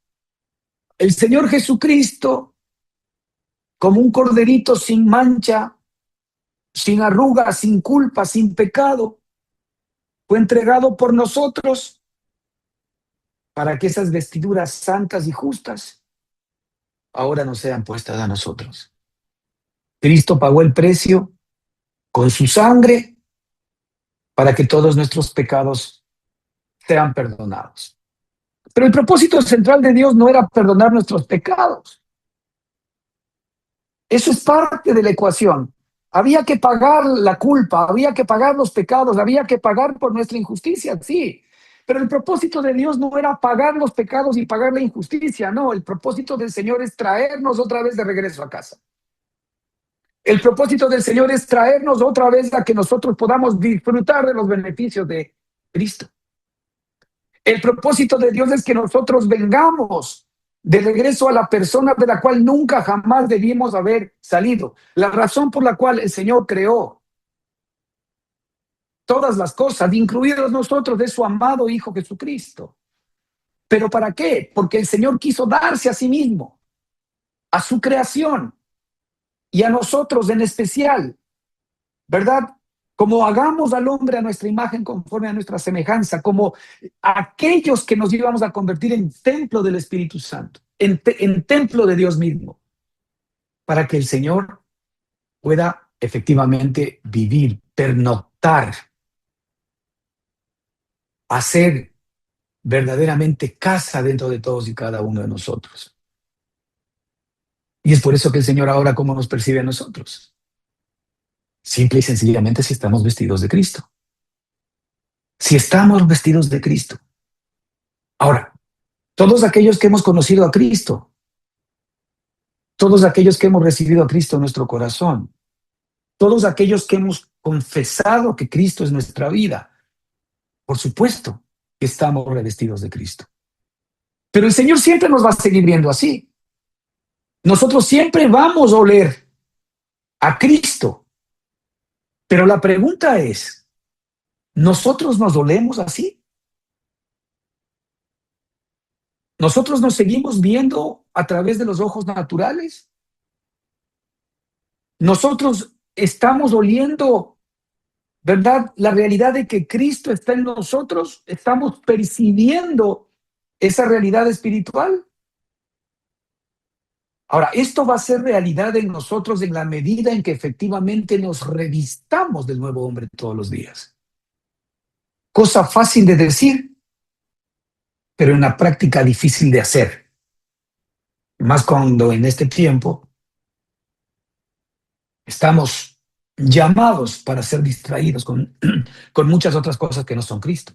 El Señor Jesucristo, como un corderito sin mancha, sin arruga, sin culpa, sin pecado, fue entregado por nosotros para que esas vestiduras santas y justas ahora nos sean puestas a nosotros. Cristo pagó el precio con su sangre para que todos nuestros pecados sean perdonados. Pero el propósito central de Dios no era perdonar nuestros pecados. Eso es parte de la ecuación. Había que pagar la culpa, había que pagar los pecados, había que pagar por nuestra injusticia, sí. Pero el propósito de Dios no era pagar los pecados y pagar la injusticia, no. El propósito del Señor es traernos otra vez de regreso a casa. El propósito del Señor es traernos otra vez a que nosotros podamos disfrutar de los beneficios de Cristo. El propósito de Dios es que nosotros vengamos de regreso a la persona de la cual nunca jamás debimos haber salido. La razón por la cual el Señor creó todas las cosas, incluidos nosotros, de su amado Hijo Jesucristo. ¿Pero para qué? Porque el Señor quiso darse a sí mismo, a su creación y a nosotros en especial, ¿verdad? Como hagamos al hombre a nuestra imagen conforme a nuestra semejanza, como aquellos que nos íbamos a convertir en templo del Espíritu Santo, en templo de Dios mismo, para que el Señor pueda efectivamente vivir, pernoctar, hacer verdaderamente casa dentro de todos y cada uno de nosotros. Y es por eso que el Señor ahora, ¿cómo nos percibe a nosotros? Simple y sencillamente si estamos vestidos de Cristo. Si estamos vestidos de Cristo. Ahora, todos aquellos que hemos conocido a Cristo, todos aquellos que hemos recibido a Cristo en nuestro corazón, todos aquellos que hemos confesado que Cristo es nuestra vida, por supuesto que estamos revestidos de Cristo. Pero el Señor siempre nos va a seguir viendo así. Nosotros siempre vamos a oler a Cristo. Pero la pregunta es, ¿nosotros nos olemos así? ¿Nosotros nos seguimos viendo a través de los ojos naturales? ¿Nosotros estamos oliendo, verdad, la realidad de que Cristo está en nosotros? ¿Estamos percibiendo esa realidad espiritual? Ahora, esto va a ser realidad en nosotros en la medida en que efectivamente nos revistamos del nuevo hombre todos los días. Cosa fácil de decir, pero en la práctica difícil de hacer. Más cuando en este tiempo estamos llamados para ser distraídos con muchas otras cosas que no son Cristo.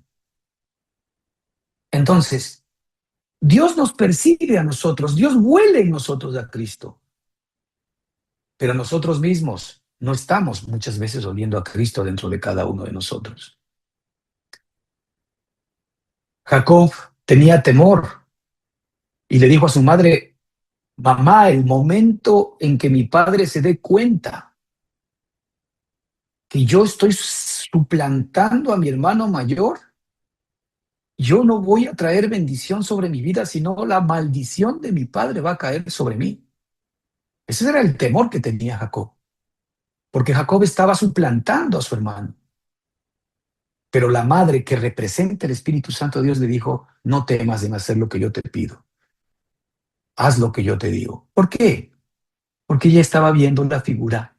Entonces, Dios nos percibe a nosotros, Dios huele en nosotros a Cristo, pero nosotros mismos no estamos muchas veces oliendo a Cristo dentro de cada uno de nosotros. Jacob tenía temor y le dijo a su madre: mamá, el momento en que mi padre se dé cuenta que yo estoy suplantando a mi hermano mayor, yo no voy a traer bendición sobre mi vida, sino la maldición de mi padre va a caer sobre mí. Ese era el temor que tenía Jacob, porque Jacob estaba suplantando a su hermano. Pero la madre, que representa el Espíritu Santo de Dios, le dijo: no temas en hacer lo que yo te pido. Haz lo que yo te digo. ¿Por qué? Porque ella estaba viendo la figura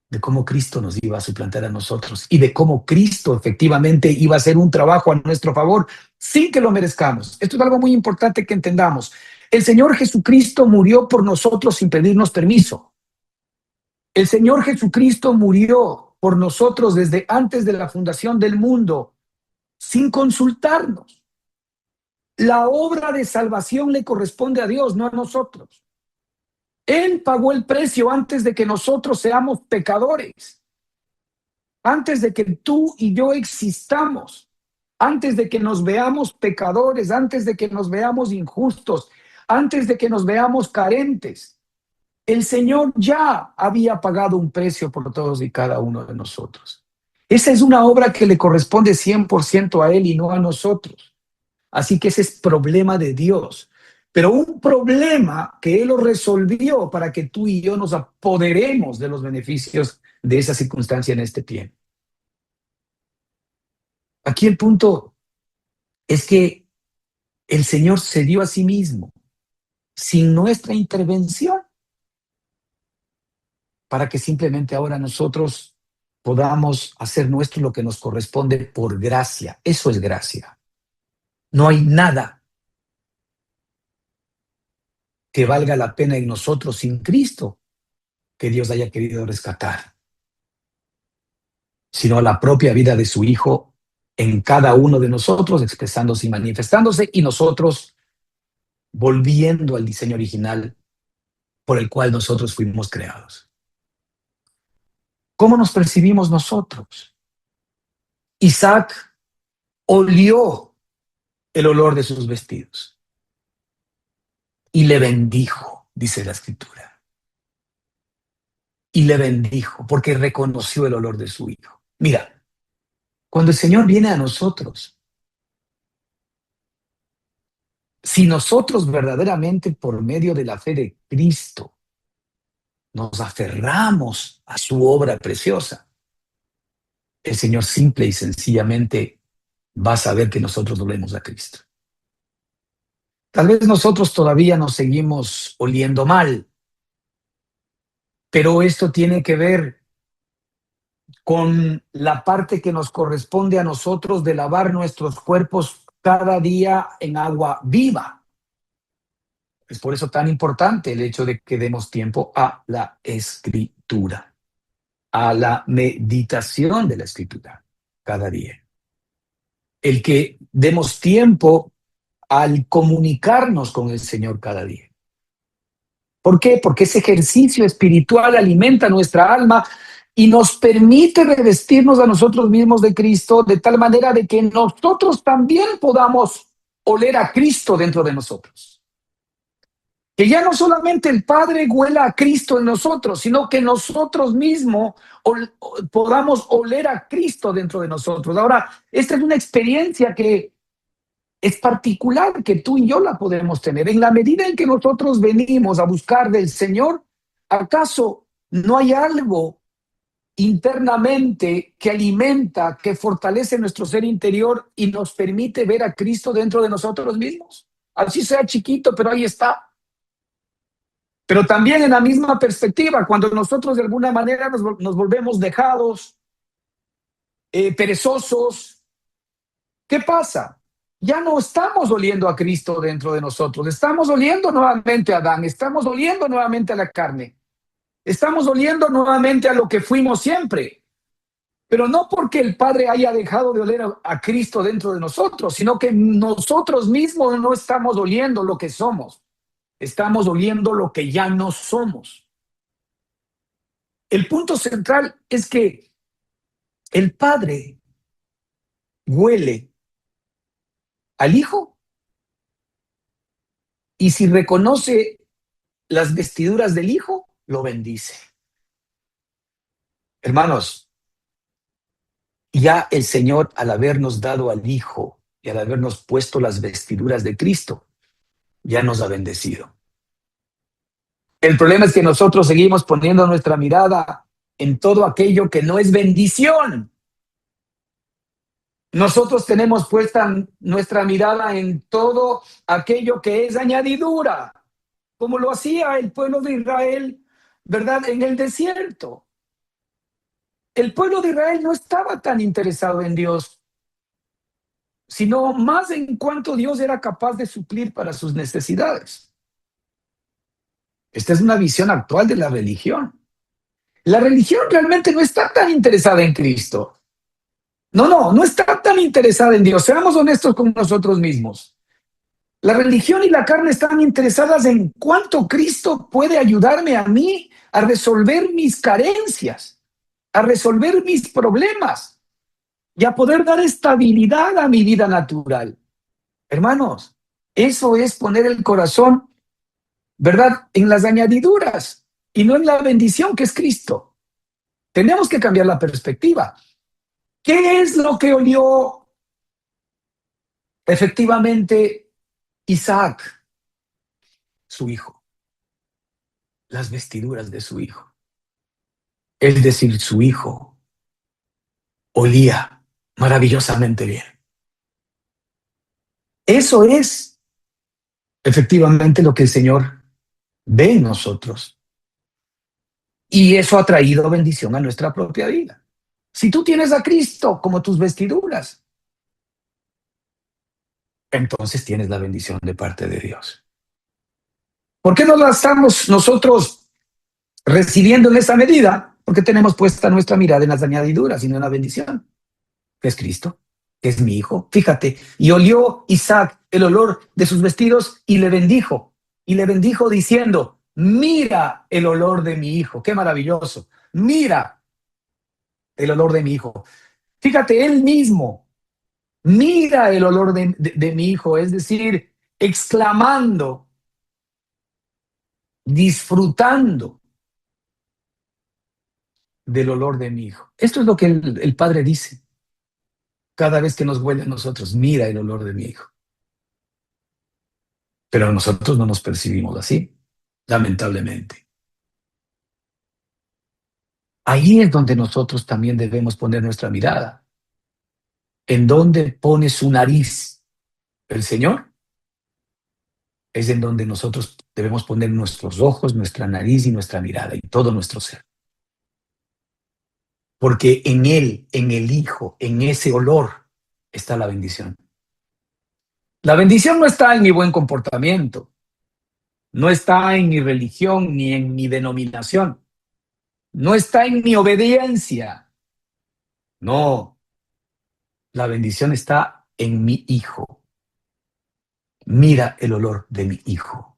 de cómo Cristo nos iba a suplantar a nosotros y de cómo Cristo efectivamente iba a hacer un trabajo a nuestro favor sin que lo merezcamos. Esto es algo muy importante que entendamos. El Señor Jesucristo murió por nosotros sin pedirnos permiso. El Señor Jesucristo murió por nosotros desde antes de la fundación del mundo, sin consultarnos. La obra de salvación le corresponde a Dios, no a nosotros. Él pagó el precio antes de que nosotros seamos pecadores, antes de que tú y yo existamos, antes de que nos veamos pecadores, antes de que nos veamos injustos, antes de que nos veamos carentes. El Señor ya había pagado un precio por todos y cada uno de nosotros. Esa es una obra que le corresponde 100% a Él y no a nosotros. Así que ese es problema de Dios. Pero un problema que Él lo resolvió para que tú y yo nos apoderemos de los beneficios de esa circunstancia en este tiempo. Aquí el punto es que el Señor se dio a sí mismo sin nuestra intervención para que simplemente ahora nosotros podamos hacer nuestro lo que nos corresponde por gracia. Eso es gracia. No hay nada que valga la pena en nosotros sin Cristo que Dios haya querido rescatar, sino la propia vida de su Hijo en cada uno de nosotros, expresándose y manifestándose, y nosotros volviendo al diseño original por el cual nosotros fuimos creados. ¿Cómo nos percibimos nosotros? Isaac olió el olor de sus vestidos y le bendijo, dice la escritura. Y le bendijo porque reconoció el olor de su hijo. Mira, cuando el Señor viene a nosotros, si nosotros verdaderamente por medio de la fe de Cristo nos aferramos a su obra preciosa, el Señor simple y sencillamente va a saber que nosotros volvemos a Cristo. Tal vez nosotros todavía nos seguimos oliendo mal, pero esto tiene que ver con la parte que nos corresponde a nosotros de lavar nuestros cuerpos cada día en agua viva. Es por eso tan importante el hecho de que demos tiempo a la escritura, a la meditación de la escritura cada día. El que demos tiempo al comunicarnos con el Señor cada día. ¿Por qué? Porque ese ejercicio espiritual alimenta nuestra alma y nos permite revestirnos a nosotros mismos de Cristo de tal manera de que nosotros también podamos oler a Cristo dentro de nosotros. Que ya no solamente el Padre huela a Cristo en nosotros, sino que nosotros mismos podamos oler a Cristo dentro de nosotros. Ahora, esta es una experiencia que es particular, que tú y yo la podemos tener. En la medida en que nosotros venimos a buscar del Señor, ¿acaso no hay algo internamente que alimenta, que fortalece nuestro ser interior y nos permite ver a Cristo dentro de nosotros mismos? Así sea chiquito, pero ahí está. Pero también en la misma perspectiva, cuando nosotros de alguna manera nos volvemos dejados, perezosos, ¿qué pasa? Ya no estamos oliendo a Cristo dentro de nosotros, estamos oliendo nuevamente a Adán, estamos oliendo nuevamente a la carne, estamos oliendo nuevamente a lo que fuimos siempre, pero no porque el Padre haya dejado de oler a Cristo dentro de nosotros, sino que nosotros mismos no estamos oliendo lo que somos, estamos oliendo lo que ya no somos. El punto central es que el Padre huele al Hijo y si reconoce las vestiduras del Hijo, lo bendice. Hermanos, ya el Señor, al habernos dado al Hijo y al habernos puesto las vestiduras de Cristo, ya nos ha bendecido. El problema es que nosotros seguimos poniendo nuestra mirada en todo aquello que no es bendición. Nosotros tenemos puesta nuestra mirada en todo aquello que es añadidura, como lo hacía el pueblo de Israel, ¿verdad? En el desierto. El pueblo de Israel no estaba tan interesado en Dios, sino más en cuanto Dios era capaz de suplir para sus necesidades. Esta es una visión actual de la religión. La religión realmente no está tan interesada en Cristo. No está tan interesada en Dios. Seamos honestos con nosotros mismos. La religión y la carne están interesadas en cuánto Cristo puede ayudarme a mí a resolver mis carencias, a resolver mis problemas y a poder dar estabilidad a mi vida natural. Hermanos, eso es poner el corazón, ¿verdad?, en las añadiduras y no en la bendición que es Cristo. Tenemos que cambiar la perspectiva. ¿Qué es lo que olió efectivamente Isaac, su hijo? Las vestiduras de su hijo. Es decir, su hijo olía maravillosamente bien. Eso es efectivamente lo que el Señor ve en nosotros. Y eso ha traído bendición a nuestra propia vida. Si tú tienes a Cristo como tus vestiduras, entonces tienes la bendición de parte de Dios. ¿Por qué no la estamos nosotros recibiendo en esa medida? Porque tenemos puesta nuestra mirada en las añadiduras y no en la bendición, que es Cristo, que es mi hijo. Fíjate, y olió Isaac el olor de sus vestidos y le bendijo diciendo, mira el olor de mi hijo, qué maravilloso, mira el olor de mi hijo. Fíjate, él mismo, mira el olor de mi hijo, es decir, exclamando, disfrutando del olor de mi hijo. Esto es lo que el Padre dice cada vez que nos huele a nosotros, mira el olor de mi hijo. Pero nosotros no nos percibimos así, lamentablemente. Ahí es donde nosotros también debemos poner nuestra mirada. ¿En dónde pone su nariz el Señor? Es en donde nosotros debemos poner nuestros ojos, nuestra nariz y nuestra mirada y todo nuestro ser. Porque en Él, en el Hijo, en ese olor está la bendición. La bendición no está en mi buen comportamiento, no está en mi religión ni en mi denominación, no está en mi obediencia. No, la bendición está en mi Hijo. Mira el olor de mi Hijo.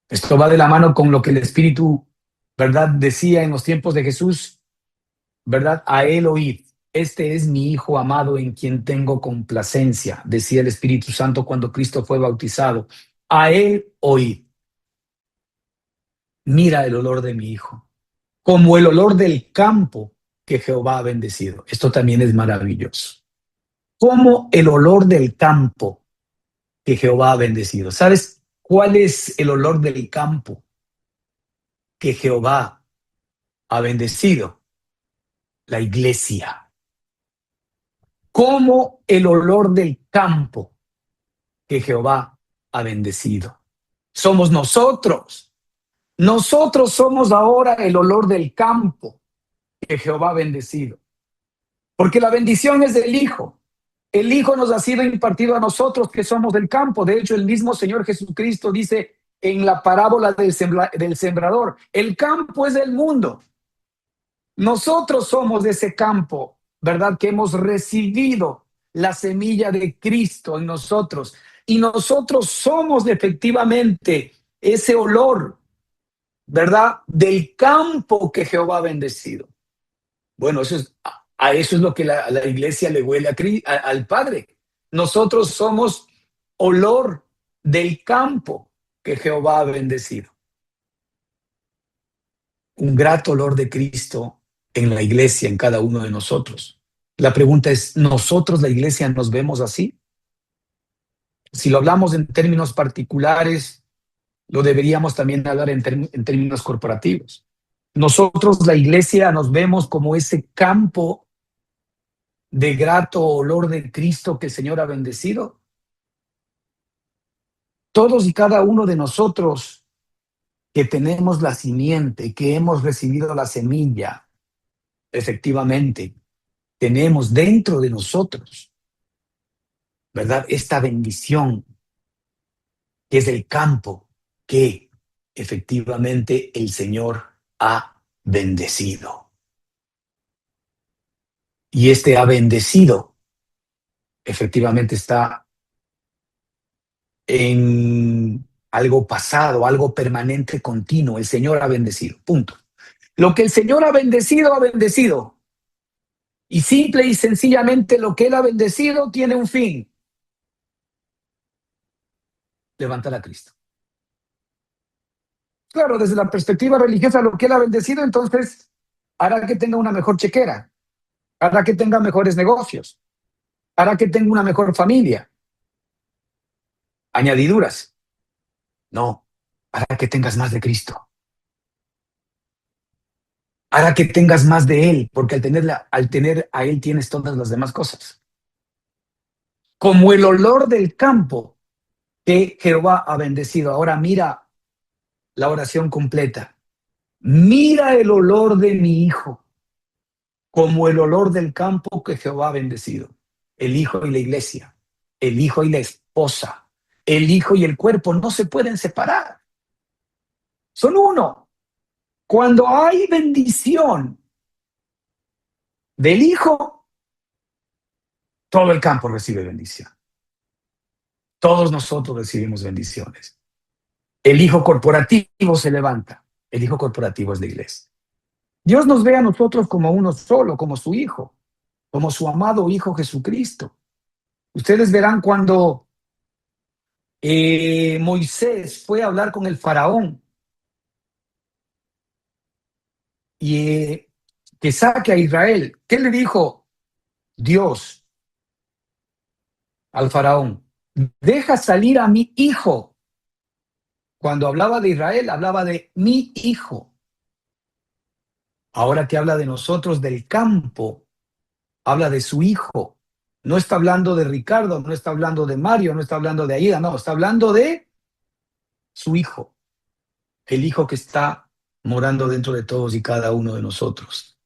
Esto va de la mano con lo que el Espíritu, ¿verdad?, decía en los tiempos de Jesús, ¿verdad? A Él oíd. Este es mi Hijo amado en quien tengo complacencia, decía el Espíritu Santo cuando Cristo fue bautizado. A Él oíd. Mira el olor de mi Hijo, como el olor del campo que Jehová ha bendecido. Esto también es maravilloso. Como el olor del campo que Jehová ha bendecido. ¿Sabes cuál es el olor del campo que Jehová ha bendecido? La iglesia. Como el olor del campo que Jehová ha bendecido. Somos nosotros. Nosotros somos ahora el olor del campo que Jehová ha bendecido. Porque la bendición es del Hijo. El Hijo nos ha sido impartido a nosotros que somos del campo. De hecho, el mismo Señor Jesucristo dice en la parábola del sembrador, el campo es el mundo. Nosotros somos de ese campo, ¿verdad? Que hemos recibido la semilla de Cristo en nosotros. Y nosotros somos efectivamente ese olor, ¿verdad?, del campo que Jehová ha bendecido. Bueno, a eso es lo que la iglesia le huele al Padre. Nosotros somos olor del campo que Jehová ha bendecido. Un grato olor de Cristo en la iglesia, en cada uno de nosotros. La pregunta es, ¿nosotros, la iglesia, nos vemos así? Si lo hablamos en términos particulares, lo deberíamos también hablar en términos corporativos. Nosotros, la iglesia, nos vemos como ese campo de grato olor de Cristo que el Señor ha bendecido. Todos y cada uno de nosotros que tenemos la simiente, que hemos recibido la semilla, efectivamente, tenemos dentro de nosotros, ¿verdad?, esta bendición que es el campo que efectivamente el Señor ha bendecido. Y este ha bendecido efectivamente está en algo pasado, algo permanente, continuo. El Señor ha bendecido, punto. Lo que el Señor ha bendecido, ha bendecido. Y simple y sencillamente lo que Él ha bendecido tiene un fin. Levantar a Cristo. Claro, desde la perspectiva religiosa, lo que Él ha bendecido, entonces hará que tenga una mejor chequera, hará que tenga mejores negocios, hará que tenga una mejor familia. Añadiduras. No, hará que tengas más de Cristo. Hará que tengas más de Él, porque al tener a Él tienes todas las demás cosas. Como el olor del campo que Jehová ha bendecido. Ahora mira la oración completa. Mira el olor de mi hijo, como el olor del campo que Jehová ha bendecido. El hijo y la iglesia, el hijo y la esposa, el hijo y el cuerpo no se pueden separar. Son uno. Cuando hay bendición del hijo, todo el campo recibe bendición. Todos nosotros recibimos bendiciones. El hijo corporativo se levanta. El hijo corporativo es la iglesia. Dios nos ve a nosotros como uno solo, como su hijo, como su amado hijo Jesucristo. Ustedes verán cuando Moisés fue a hablar con el faraón y que saque a Israel. ¿Qué le dijo Dios al faraón? Deja salir a mi hijo. Cuando hablaba de Israel, hablaba de mi hijo. Ahora que habla de nosotros del campo, habla de su hijo. No está hablando de Ricardo, no está hablando de Mario, no está hablando de Aida, no, está hablando de su hijo, el hijo que está morando dentro de todos y cada uno de nosotros.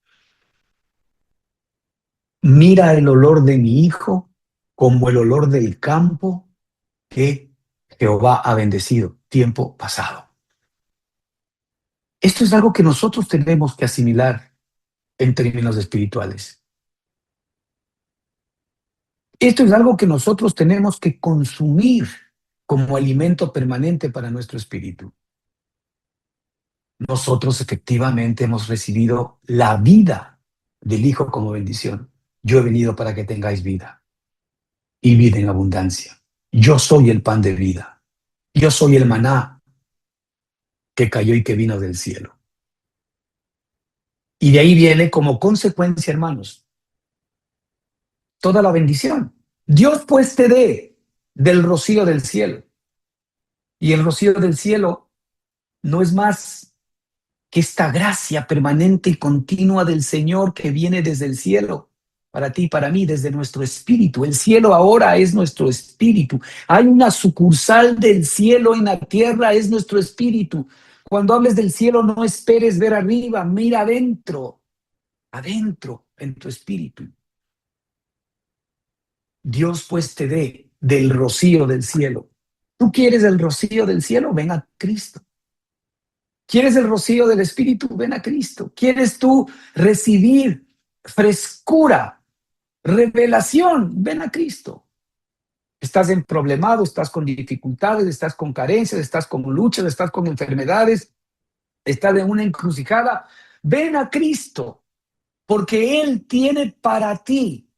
Mira el olor de mi hijo como el olor del campo que Jehová ha bendecido, tiempo pasado. Esto es algo que nosotros tenemos que asimilar en términos espirituales. Esto es algo que nosotros tenemos que consumir como alimento permanente para nuestro espíritu. Nosotros efectivamente hemos recibido la vida del Hijo como bendición. Yo he venido para que tengáis vida y vida en abundancia. Yo soy el pan de vida. Yo soy el maná que cayó y que vino del cielo. Y de ahí viene como consecuencia, hermanos, toda la bendición. Dios pues te dé del rocío del cielo. Y el rocío del cielo no es más que esta gracia permanente y continua del Señor que viene desde el cielo, para ti y para mí, desde nuestro espíritu. El cielo ahora es nuestro espíritu. Hay una sucursal del cielo en la tierra, es nuestro espíritu. Cuando hables del cielo, no esperes ver arriba, mira adentro, adentro en tu espíritu. Dios pues te dé del rocío del cielo. ¿Tú quieres el rocío del cielo? Ven a Cristo. ¿Quieres el rocío del Espíritu? Ven a Cristo. ¿Quieres tú recibir frescura, revelación? Ven a Cristo. Estás problemado, estás con dificultades, estás con carencias, estás con luchas, estás con enfermedades, estás en una encrucijada. Ven a Cristo, porque Él tiene para ti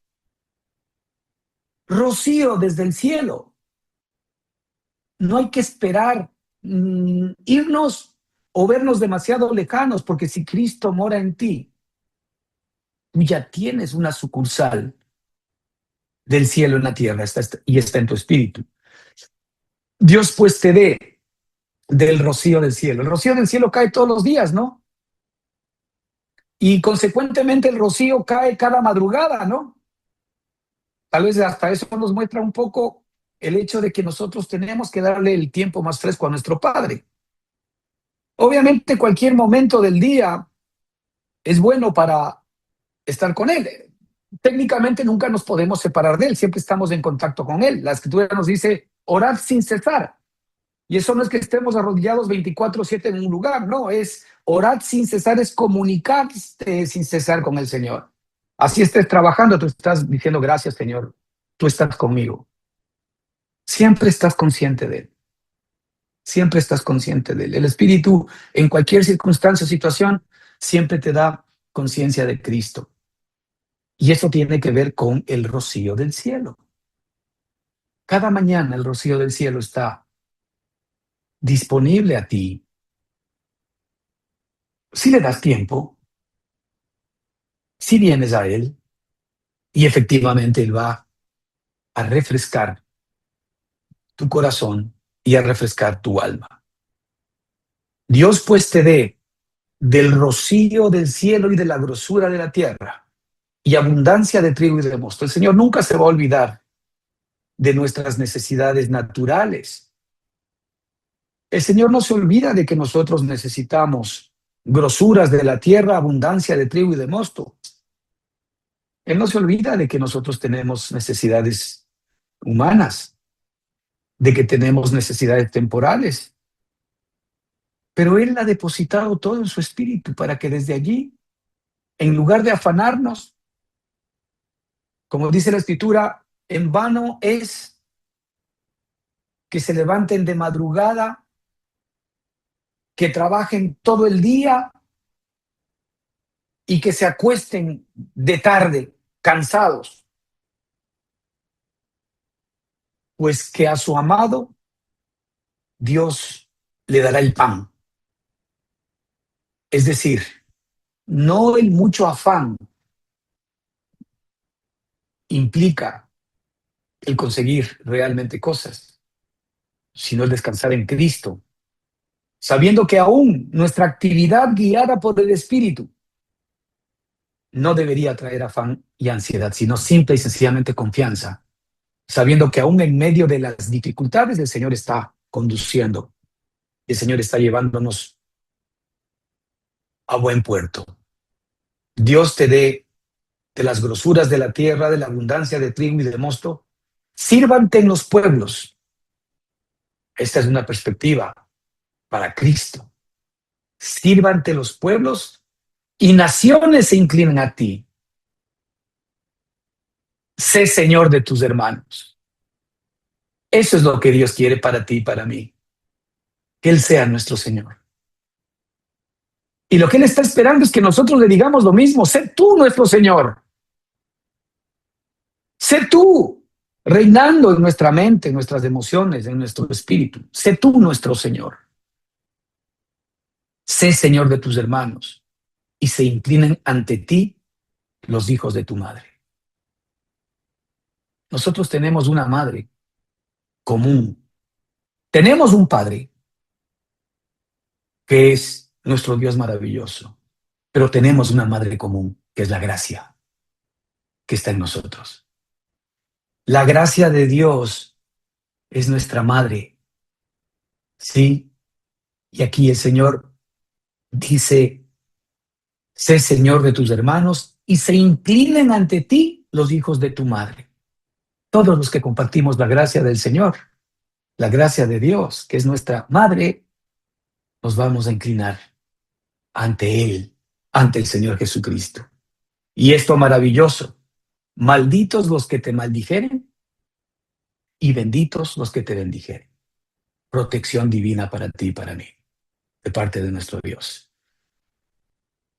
rocío desde el cielo. No hay que esperar irnos o vernos demasiado lejanos, porque si Cristo mora en ti, tú ya tienes una sucursal del cielo en la tierra y está en tu espíritu. Dios pues te dé del rocío del cielo. El rocío del cielo cae todos los días, ¿no? Y consecuentemente el rocío cae cada madrugada, ¿no? Tal vez hasta eso nos muestra un poco el hecho de que nosotros tenemos que darle el tiempo más fresco a nuestro Padre. Obviamente cualquier momento del día es bueno para estar con Él. Técnicamente nunca nos podemos separar de Él, siempre estamos en contacto con Él. La Escritura nos dice, orad sin cesar. Y eso no es que estemos arrodillados 24/7 en un lugar, no, es orar sin cesar, es comunicarte sin cesar con el Señor. Así estés trabajando, tú estás diciendo gracias, Señor, tú estás conmigo. Siempre estás consciente de Él. Siempre estás consciente de Él. El Espíritu, en cualquier circunstancia o situación, siempre te da conciencia de Cristo. Y eso tiene que ver con el rocío del cielo. Cada mañana el rocío del cielo está disponible a ti. Si le das tiempo, si vienes a Él, y efectivamente Él va a refrescar tu corazón y a refrescar tu alma. Dios pues te dé del rocío del cielo y de la grosura de la tierra y abundancia de trigo y de mosto. El Señor nunca se va a olvidar de nuestras necesidades naturales. El Señor no se olvida de que nosotros necesitamos grosuras de la tierra, abundancia de trigo y de mosto. Él no se olvida de que nosotros tenemos necesidades humanas, de que tenemos necesidades temporales, pero Él ha depositado todo en su espíritu para que desde allí, en lugar de afanarnos, como dice la Escritura, en vano es que se levanten de madrugada, que trabajen todo el día y que se acuesten de tarde, cansados, pues que a su amado Dios le dará el pan. Es decir, no el mucho afán implica el conseguir realmente cosas, sino el descansar en Cristo, sabiendo que aún nuestra actividad guiada por el Espíritu no debería traer afán y ansiedad, sino simple y sencillamente confianza, sabiendo que aún en medio de las dificultades el Señor está conduciendo, el Señor está llevándonos a buen puerto. Dios te dé de las grosuras de la tierra, de la abundancia de trigo y de mosto, sírvante en los pueblos. Esta es una perspectiva para Cristo. Sírvante los pueblos y naciones se inclinen a ti. Sé Señor de tus hermanos. Eso es lo que Dios quiere para ti y para mí. Que Él sea nuestro Señor. Y lo que Él está esperando es que nosotros le digamos lo mismo. Sé tú nuestro Señor. Sé tú reinando en nuestra mente, en nuestras emociones, en nuestro espíritu. Sé tú nuestro Señor. Sé Señor de tus hermanos y se inclinen ante ti los hijos de tu madre. Nosotros tenemos una madre común. Tenemos un Padre que es nuestro Dios maravilloso, pero tenemos una madre común, que es la gracia que está en nosotros. La gracia de Dios es nuestra madre, ¿sí? Y aquí el Señor dice, sé Señor de tus hermanos y se inclinen ante ti los hijos de tu madre. Todos los que compartimos la gracia del Señor, la gracia de Dios, que es nuestra madre, nos vamos a inclinar ante Él, ante el Señor Jesucristo. Y esto maravilloso, malditos los que te maldijeren y benditos los que te bendijeren. Protección divina para ti y para mí, de parte de nuestro Dios.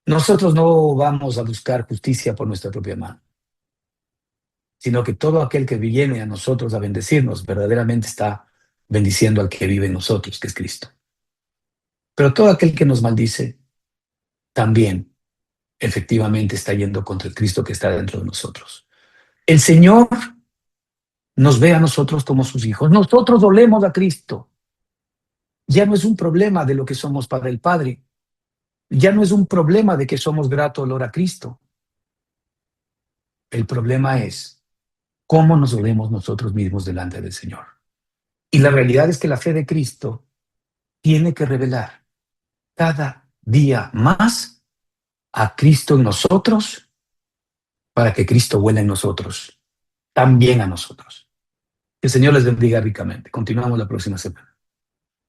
Nosotros no vamos a buscar justicia por nuestra propia mano, sino que todo aquel que viene a nosotros a bendecirnos verdaderamente está bendiciendo al que vive en nosotros, que es Cristo. Pero todo aquel que nos maldice también efectivamente está yendo contra el Cristo que está dentro de nosotros. El Señor nos ve a nosotros como sus hijos. Nosotros dolemos a Cristo. Ya no es un problema de lo que somos para el Padre. Ya no es un problema de que somos grato olor a Cristo. El problema es cómo nos dolemos nosotros mismos delante del Señor. Y la realidad es que la fe de Cristo tiene que revelar cada día más a Cristo en nosotros para que Cristo vuela en nosotros, también a nosotros. Que el Señor les bendiga ricamente. Continuamos la próxima semana.